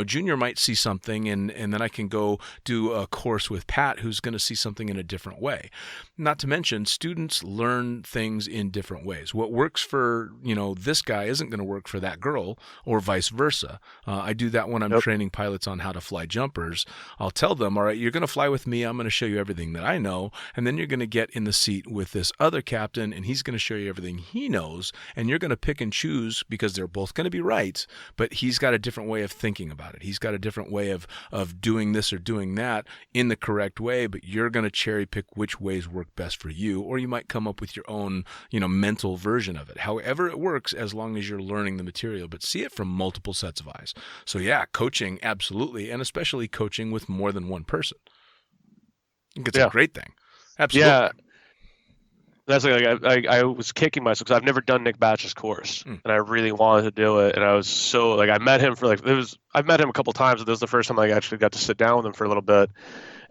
Junior might see something and then I can go do a course with Pat who's going to see something in a different way. Not to mention, students learn things in different ways. What works for, this guy isn't going to work for that girl or vice versa. I do that when I'm training pilots on how to fly jumpers. I'll tell them, all right, you're going to fly with me. I'm going to show you everything that I know. And then you're going to get in the seat with this other captain and he's going to show you everything he knows. And you're going to pick and choose because they're both going to be right, but he's got a different way of thinking about it. He's got a different way of doing this or doing that in the correct way, but you're going to cherry pick which ways work best for you, or you might come up with your own, mental version of it. However it works, as long as you're learning the material, but see it from multiple sets of eyes. So yeah, coaching, absolutely, and especially coaching with more than one person. I think it's a great thing. Absolutely. Yeah. That's like I was kicking myself because I've never done Nick Batch's course, and I really wanted to do it. And I was so I met him I've met him a couple times, but this was the first time I actually got to sit down with him for a little bit,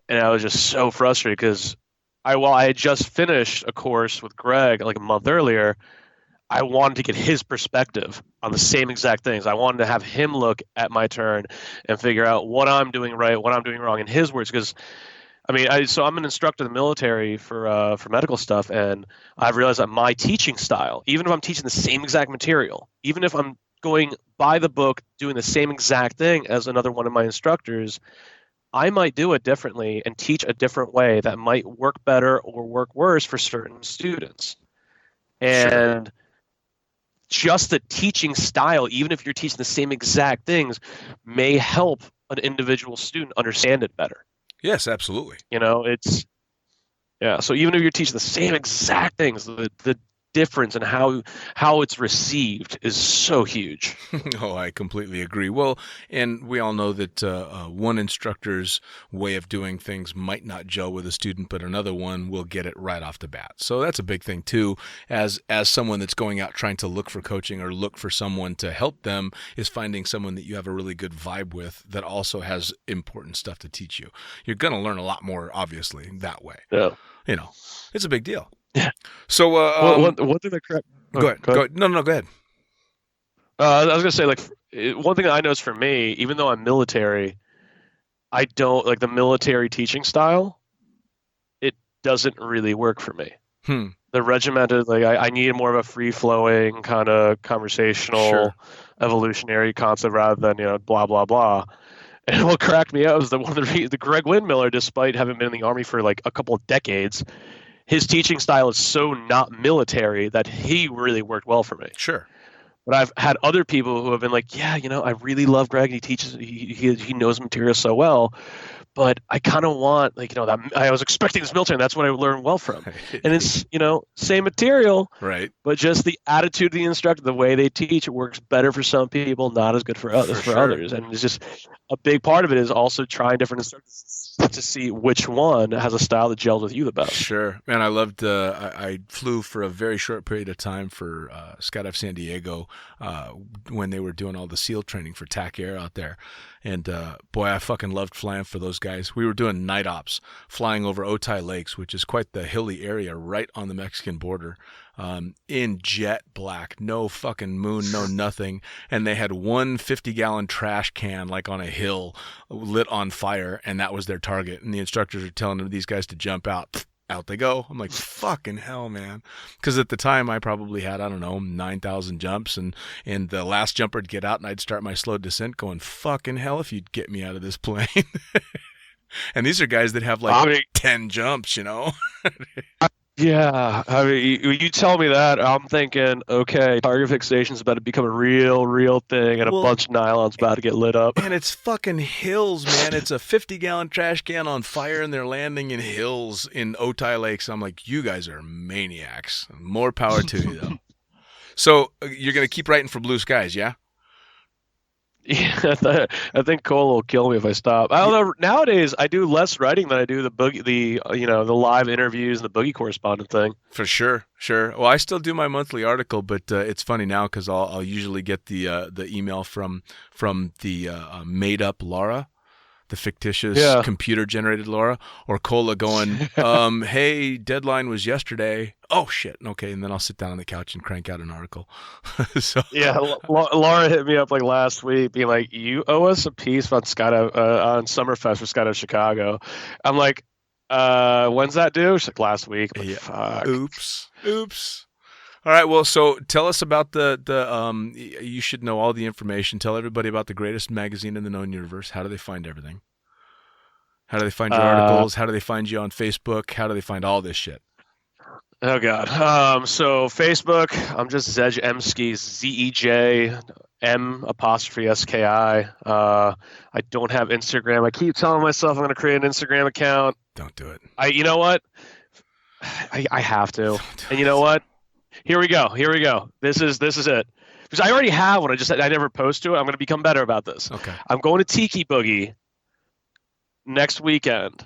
and I was just so frustrated because I had just finished a course with Greg like a month earlier. I wanted to get his perspective on the same exact things. I wanted to have him look at my turn and figure out what I'm doing right, what I'm doing wrong in his words, because I'm an instructor in the military for medical stuff, and I've realized that my teaching style, even if I'm teaching the same exact material, even if I'm going by the book, doing the same exact thing as another one of my instructors, I might do it differently and teach a different way that might work better or work worse for certain students. And just the teaching style, even if you're teaching the same exact things, may help an individual student understand it better. Yes, absolutely. So even if you're teaching the same exact things, the difference in how it's received is so huge. Oh, I completely agree. Well, and we all know that one instructor's way of doing things might not gel with a student, but another one will get it right off the bat. So that's a big thing too. As someone that's going out trying to look for coaching or look for someone to help them, is finding someone that you have a really good vibe with that also has important stuff to teach you. You're going to learn a lot more, obviously, that way. Yeah. It's a big deal. Yeah. So, one thing that go ahead. No, go ahead. I was gonna say, one thing that I noticed for me, even though I'm military, I don't like the military teaching style. It doesn't really work for me. The regimented, I need more of a free flowing kind of conversational, evolutionary concept rather than blah blah blah. And what cracked me up was that the Greg Windmiller, despite having been in the Army for like a couple of decades, his teaching style is so not military that he really worked well for me. Sure. But I've had other people who have been like, I really love Greg. He teaches, he knows material so well, but I kind of want, that I was expecting this military, and that's what I learned well from. And it's, same material, right? But just the attitude of the instructor, the way they teach, it works better for some people, not as good for others. And it's just a big part of it is also trying different instructors. to see which one has a style that gels with you the best. Sure. Man, I loved, I flew for a very short period of time for Skydive San Diego when they were doing all the SEAL training for TAC Air out there. And boy, I fucking loved flying for those guys. We were doing night ops, flying over Otay Lakes, which is quite the hilly area right on the Mexican border. In jet black, no fucking moon, no nothing. And they had one 50-gallon trash can like on a hill lit on fire, and that was their target. And the instructors are telling these guys to jump out. Out they go. I'm like, fucking hell, man. Because at the time I probably had, I don't know, 9,000 jumps, and the last jumper would get out and I'd start my slow descent going, fucking hell if you'd get me out of this plane. And these are guys that have like 10 jumps, you know? Yeah, I mean, you tell me that, I'm thinking, okay, target fixation's about to become a real thing, and a bunch of nylon's about to get lit up. And it's fucking hills, man. It's a 50-gallon trash can on fire, and they're landing in hills in Otay Lakes. I'm like, you guys are maniacs. More power to you, though. So you're going to keep writing for Blue Skies, yeah? Yeah, I think Cole will kill me if I stop. Although nowadays I do less writing than I do the live interviews and the boogie correspondent thing. For sure. Well, I still do my monthly article, but it's funny now because I'll usually get the email from the made up Laura, the fictitious computer generated Laura, or Cola going, hey, deadline was yesterday. Oh shit. Okay, and then I'll sit down on the couch and crank out an article. So yeah, Laura hit me up like last week, being like, "You owe us a piece on on Summerfest for Skydive Chicago." I'm like, "When's that due?" She's like, "Last week." I'm like, fuck. Oops. All right. Well, so tell us about the you should know all the information. Tell everybody about the greatest magazine in the known universe. How do they find everything? How do they find your articles? How do they find you on Facebook? How do they find all this shit? Oh God. So Facebook, I'm just Zej M'Ski, ZEJ M''SKI. I don't have Instagram. I keep telling myself I'm going to create an Instagram account. Don't do it. You know what? I have to. And you know what? Here we go. This is it. Because I already have one. I never post to it. I'm going to become better about this. Okay. I'm going to Tiki Boogie next weekend.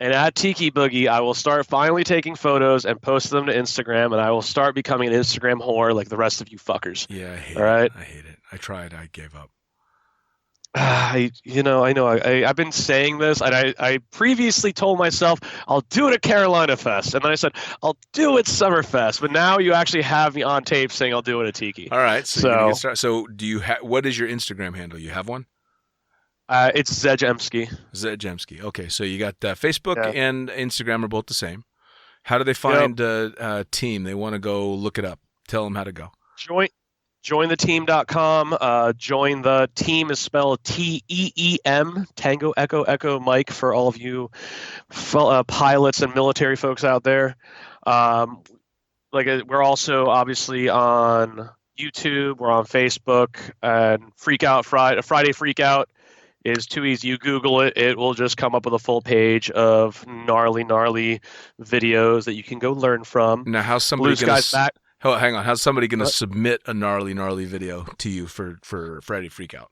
And at Tiki Boogie, I will start finally taking photos and post them to Instagram, and I will start becoming an Instagram whore like the rest of you fuckers. Yeah, I hate it. I hate it. I tried. I gave up. I know. I've been saying this, and I previously told myself I'll do it at Carolina Fest, and then I said I'll do it Summerfest. But now you actually have me on tape saying I'll do it at Tiki. All right. So so do you what is your Instagram handle? You have one? It's Zej M'Ski. Zej M'Ski. Okay, so you got Facebook and Instagram are both the same. How do they find Teem? They want to go look it up. Tell them how to go. Jointheteam.com. Join the Team is spelled TEEM, Tango Echo Echo Mike, for all of you pilots and military folks out there. We're also obviously on YouTube. We're on Facebook and Freakout Friday Freakout is too easy. You Google it, it will just come up with a full page of gnarly videos that you can go learn from. Now, how's somebody going to... Oh, hang on. How's somebody going to submit a gnarly video to you for Friday Freakout?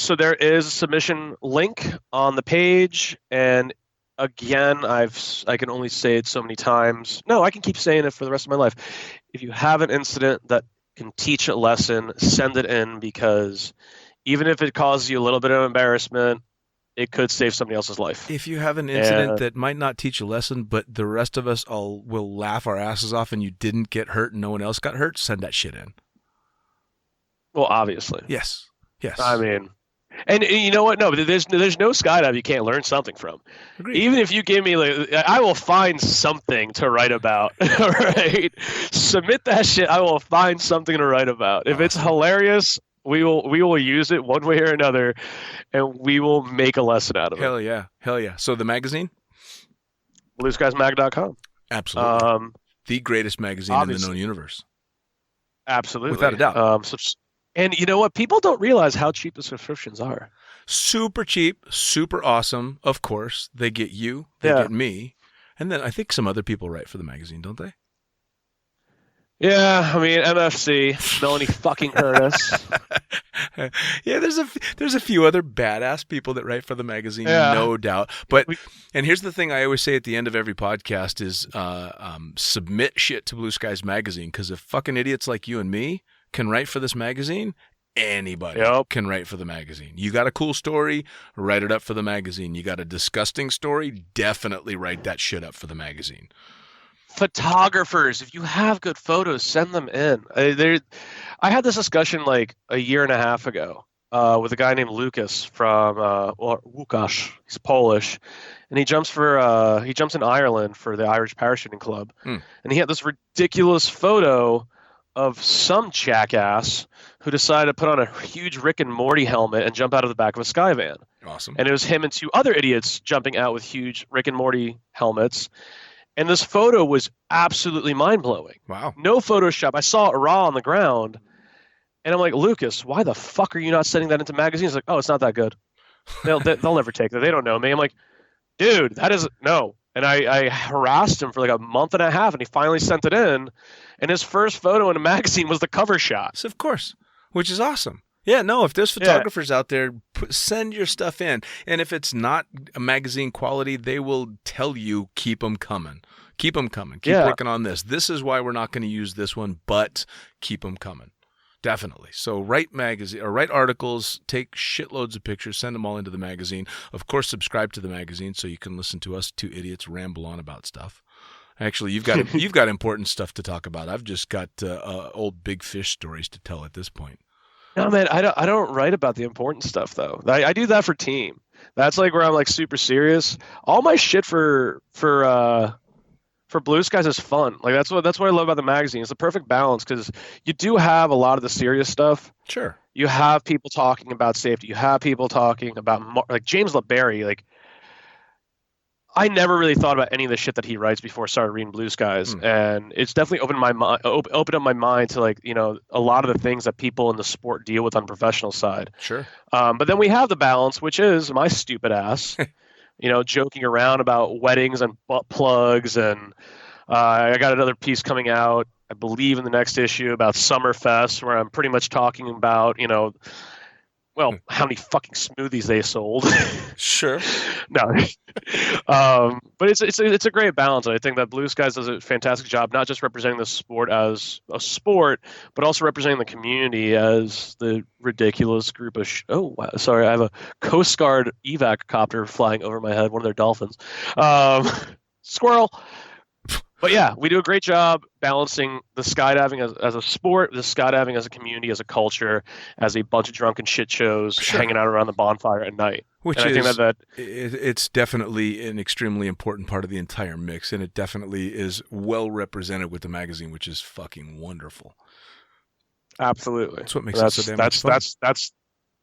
So there is a submission link on the page, and again, I can only say it so many times. No, I can keep saying it for the rest of my life. If you have an incident that can teach a lesson, send it in, because even if it causes you a little bit of embarrassment, it could save somebody else's life. If you have an incident that might not teach a lesson, but the rest of us will laugh our asses off and you didn't get hurt and no one else got hurt, send that shit in. Well, obviously. Yes. I mean, and you know what? No, there's no skydive you can't learn something from. Agreed. Even if you give me, I will find something to write about. All right? Submit that shit. I will find something to write about. If it's hilarious, we will use it one way or another, and we will make a lesson out of it. Hell yeah. So the magazine? BlueSkiesMag.com. Absolutely. The greatest magazine in the known universe. Absolutely. Without a doubt. And you know what? People don't realize how cheap the subscriptions are. Super cheap, super awesome. Of course. They get you. They get me. And then I think some other people write for the magazine, don't they? Yeah, I mean MFC. Melanie fucking heard us. Yeah, there's a few other badass people that write for the magazine, no doubt. But and here's the thing I always say at the end of every podcast is submit shit to Blue Skies magazine, because if fucking idiots like you and me can write for this magazine, anybody can write for the magazine. You got a cool story, write it up for the magazine. You got a disgusting story, definitely write that shit up for the magazine. Photographers, if you have good photos, send them in. I had this discussion like a year and a half ago with a guy named Lucas from Łukasz. He's Polish, and he jumps in Ireland for the Irish parachuting club, and he had this ridiculous photo of some jackass who decided to put on a huge Rick and Morty helmet and jump out of the back of a Skyvan. Awesome. And it was him and two other idiots jumping out with huge Rick and Morty helmets. And this photo was absolutely mind-blowing. Wow. No Photoshop. I saw it raw on the ground. And I'm like, Lucas, why the fuck are you not sending that into magazines? He's like, oh, it's not that good. They'll never take that. They don't know me. I'm like, dude, that is no. And I harassed him for like a month and a half, and he finally sent it in. And his first photo in a magazine was the cover shot. So of course, which is awesome. Yeah, no, if there's photographers out there, send your stuff in. And if it's not a magazine quality, they will tell you, keep them coming. Keep them coming. Keep working on this. This is why we're not going to use this one, but keep them coming. Definitely. So write articles, take shitloads of pictures, send them all into the magazine. Of course, subscribe to the magazine so you can listen to us two idiots ramble on about stuff. Actually, you've got important stuff to talk about. I've just got old big fish stories to tell at this point. No, man, I don't write about the important stuff though. I do that for Teem. That's like where I'm like super serious. All my shit for Blue Skies is fun. Like that's what I love about the magazine. It's the perfect balance because you do have a lot of the serious stuff. Sure. You have people talking about safety. You have people talking about like James LeBerry. Like I never really thought about any of the shit that he writes before I started reading Blue Skies, and it's definitely opened up my mind to like a lot of the things that people in the sport deal with on the professional side. Sure. But then we have the balance, which is my stupid ass, joking around about weddings and butt plugs, and I got another piece coming out, I believe, in the next issue about Summerfest, where I'm pretty much talking about how many fucking smoothies they sold. Sure. No. But it's a great balance. I think that Blue Skies does a fantastic job, not just representing the sport as a sport, but also representing the community as the ridiculous group of oh, wow, sorry, I have a Coast Guard evac copter flying over my head, one of their dolphins. Squirrel. But yeah, we do a great job balancing the skydiving as a sport, the skydiving as a community, as a culture, as a bunch of drunken shit shows hanging out around the bonfire at night. I think it's definitely an extremely important part of the entire mix, and it definitely is well represented with the magazine, which is fucking wonderful. Absolutely. That's what makes it so damn much fun.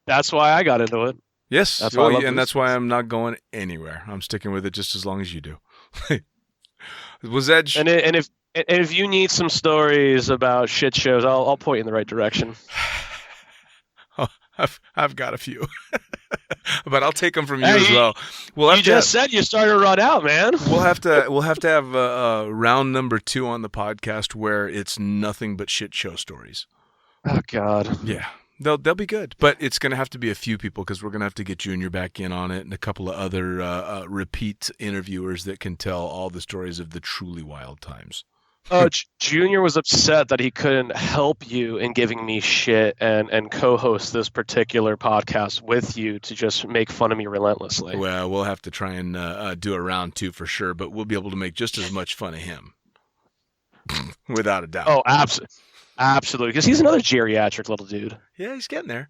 That's why I got into it. Yes, that's why I'm not going anywhere. I'm sticking with it just as long as you do. Was Zej? And if you need some stories about shit shows, I'll point you in the right direction. Oh, I've got a few, but I'll take them from you as well. You just said you started to run out, man. We'll have to have a round number 2 on the podcast where it's nothing but shit show stories. Oh God. Yeah. They'll be good, but it's going to have to be a few people because we're going to have to get Junior back in on it and a couple of other repeat interviewers that can tell all the stories of the truly wild times. Junior was upset that he couldn't help you in giving me shit and co-host this particular podcast with you to just make fun of me relentlessly. Well, we'll have to try and do a round 2 for sure, but we'll be able to make just as much fun of him. Without a doubt. Oh, absolutely, because he's another geriatric little dude. Yeah, he's getting there.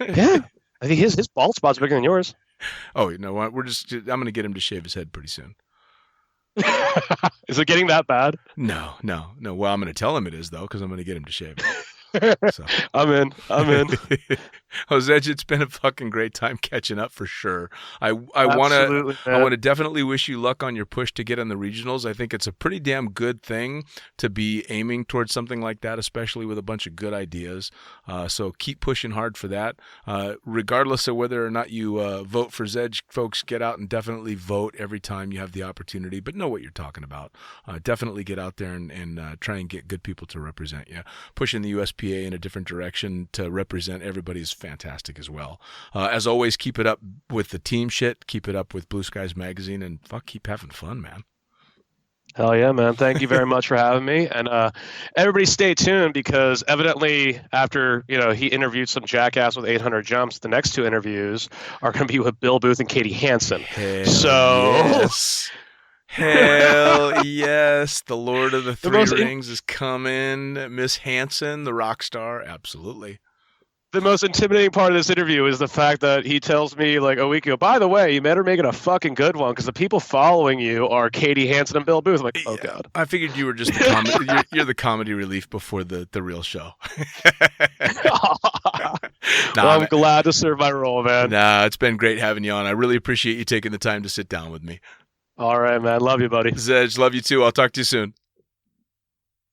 Yeah, I think his bald spot's bigger than yours. Oh, you know what? I'm going to get him to shave his head pretty soon. Is it getting that bad? No. Well, I'm going to tell him it is though, because I'm going to get him to shave it. So. I'm in. Oh, Zej, it's been a fucking great time catching up for sure. I want to definitely wish you luck on your push to get on the regionals. I think it's a pretty damn good thing to be aiming towards something like that, especially with a bunch of good ideas. So keep pushing hard for that. Regardless of whether or not you vote for Zej, folks, get out and definitely vote every time you have the opportunity. But know what you're talking about. Definitely get out there and try and get good people to represent you. Pushing the USPA in a different direction to represent everybody is fantastic as well. As always, keep it up with the team shit. Keep it up with Blue Skies Magazine, and keep having fun, man. Hell yeah, man. Thank you very much for having me. And everybody stay tuned, because evidently after, he interviewed some jackass with 800 jumps, the next two interviews are going to be with Bill Booth and Katie Hansen. Yes. Hell yes. The Lord of the Three Rings is coming. Miss Hansen, the rock star. Absolutely. The most intimidating part of this interview is the fact that he tells me like a week ago, by the way, you better make it a fucking good one, because the people following you are Katie Hansen and Bill Booth. I'm like, oh God. I figured you were just the comedy, you're the comedy relief before the real show. I'm glad to serve my role, man. Nah, it's been great having you on. I really appreciate you taking the time to sit down with me. All right, man. Love you, buddy. Zej, love you too. I'll talk to you soon.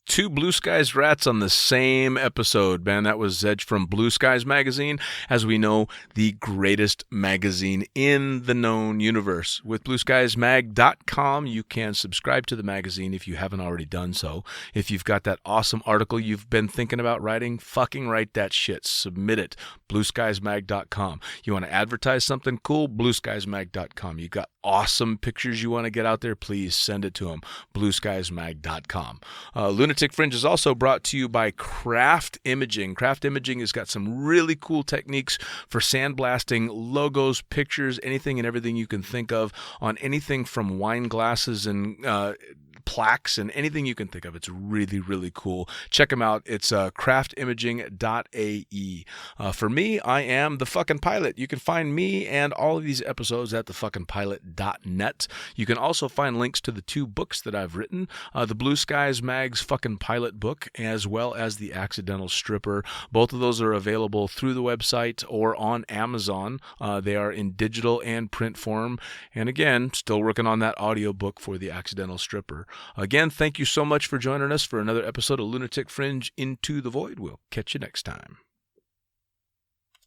Two Blue Skies rats on the same episode, man. That was Zej from Blue Skies Magazine, as we know, the greatest magazine in the known universe. With blueskiesmag.com, you can subscribe to the magazine if you haven't already done so. If you've got that awesome article you've been thinking about writing, fucking write that shit. Submit it. blueskiesmag.com. You want to advertise something cool? blueskiesmag.com. You got awesome pictures you want to get out there? Please send it to them. blueskiesmag.com. Lunatic Fringe is also brought to you by Craft Imaging. Craft Imaging has got some really cool techniques for sandblasting logos, pictures, anything and everything you can think of on anything from wine glasses and plaques and anything you can think of. It's really, really cool. Check them out. It's craftimaging.ae. For me, I am the fucking pilot. You can find me and all of these episodes at thefuckingpilot.net. You can also find links to the two books that I've written, the Blue Skies Mag's Fucking Pilot book, as well as The Accidental Stripper. Both of those are available through the website or on Amazon. They are in digital and print form. And again, still working on that audio book for The Accidental Stripper. Again, thank you so much for joining us for another episode of Lunatic Fringe Into the Void. We'll catch you next time.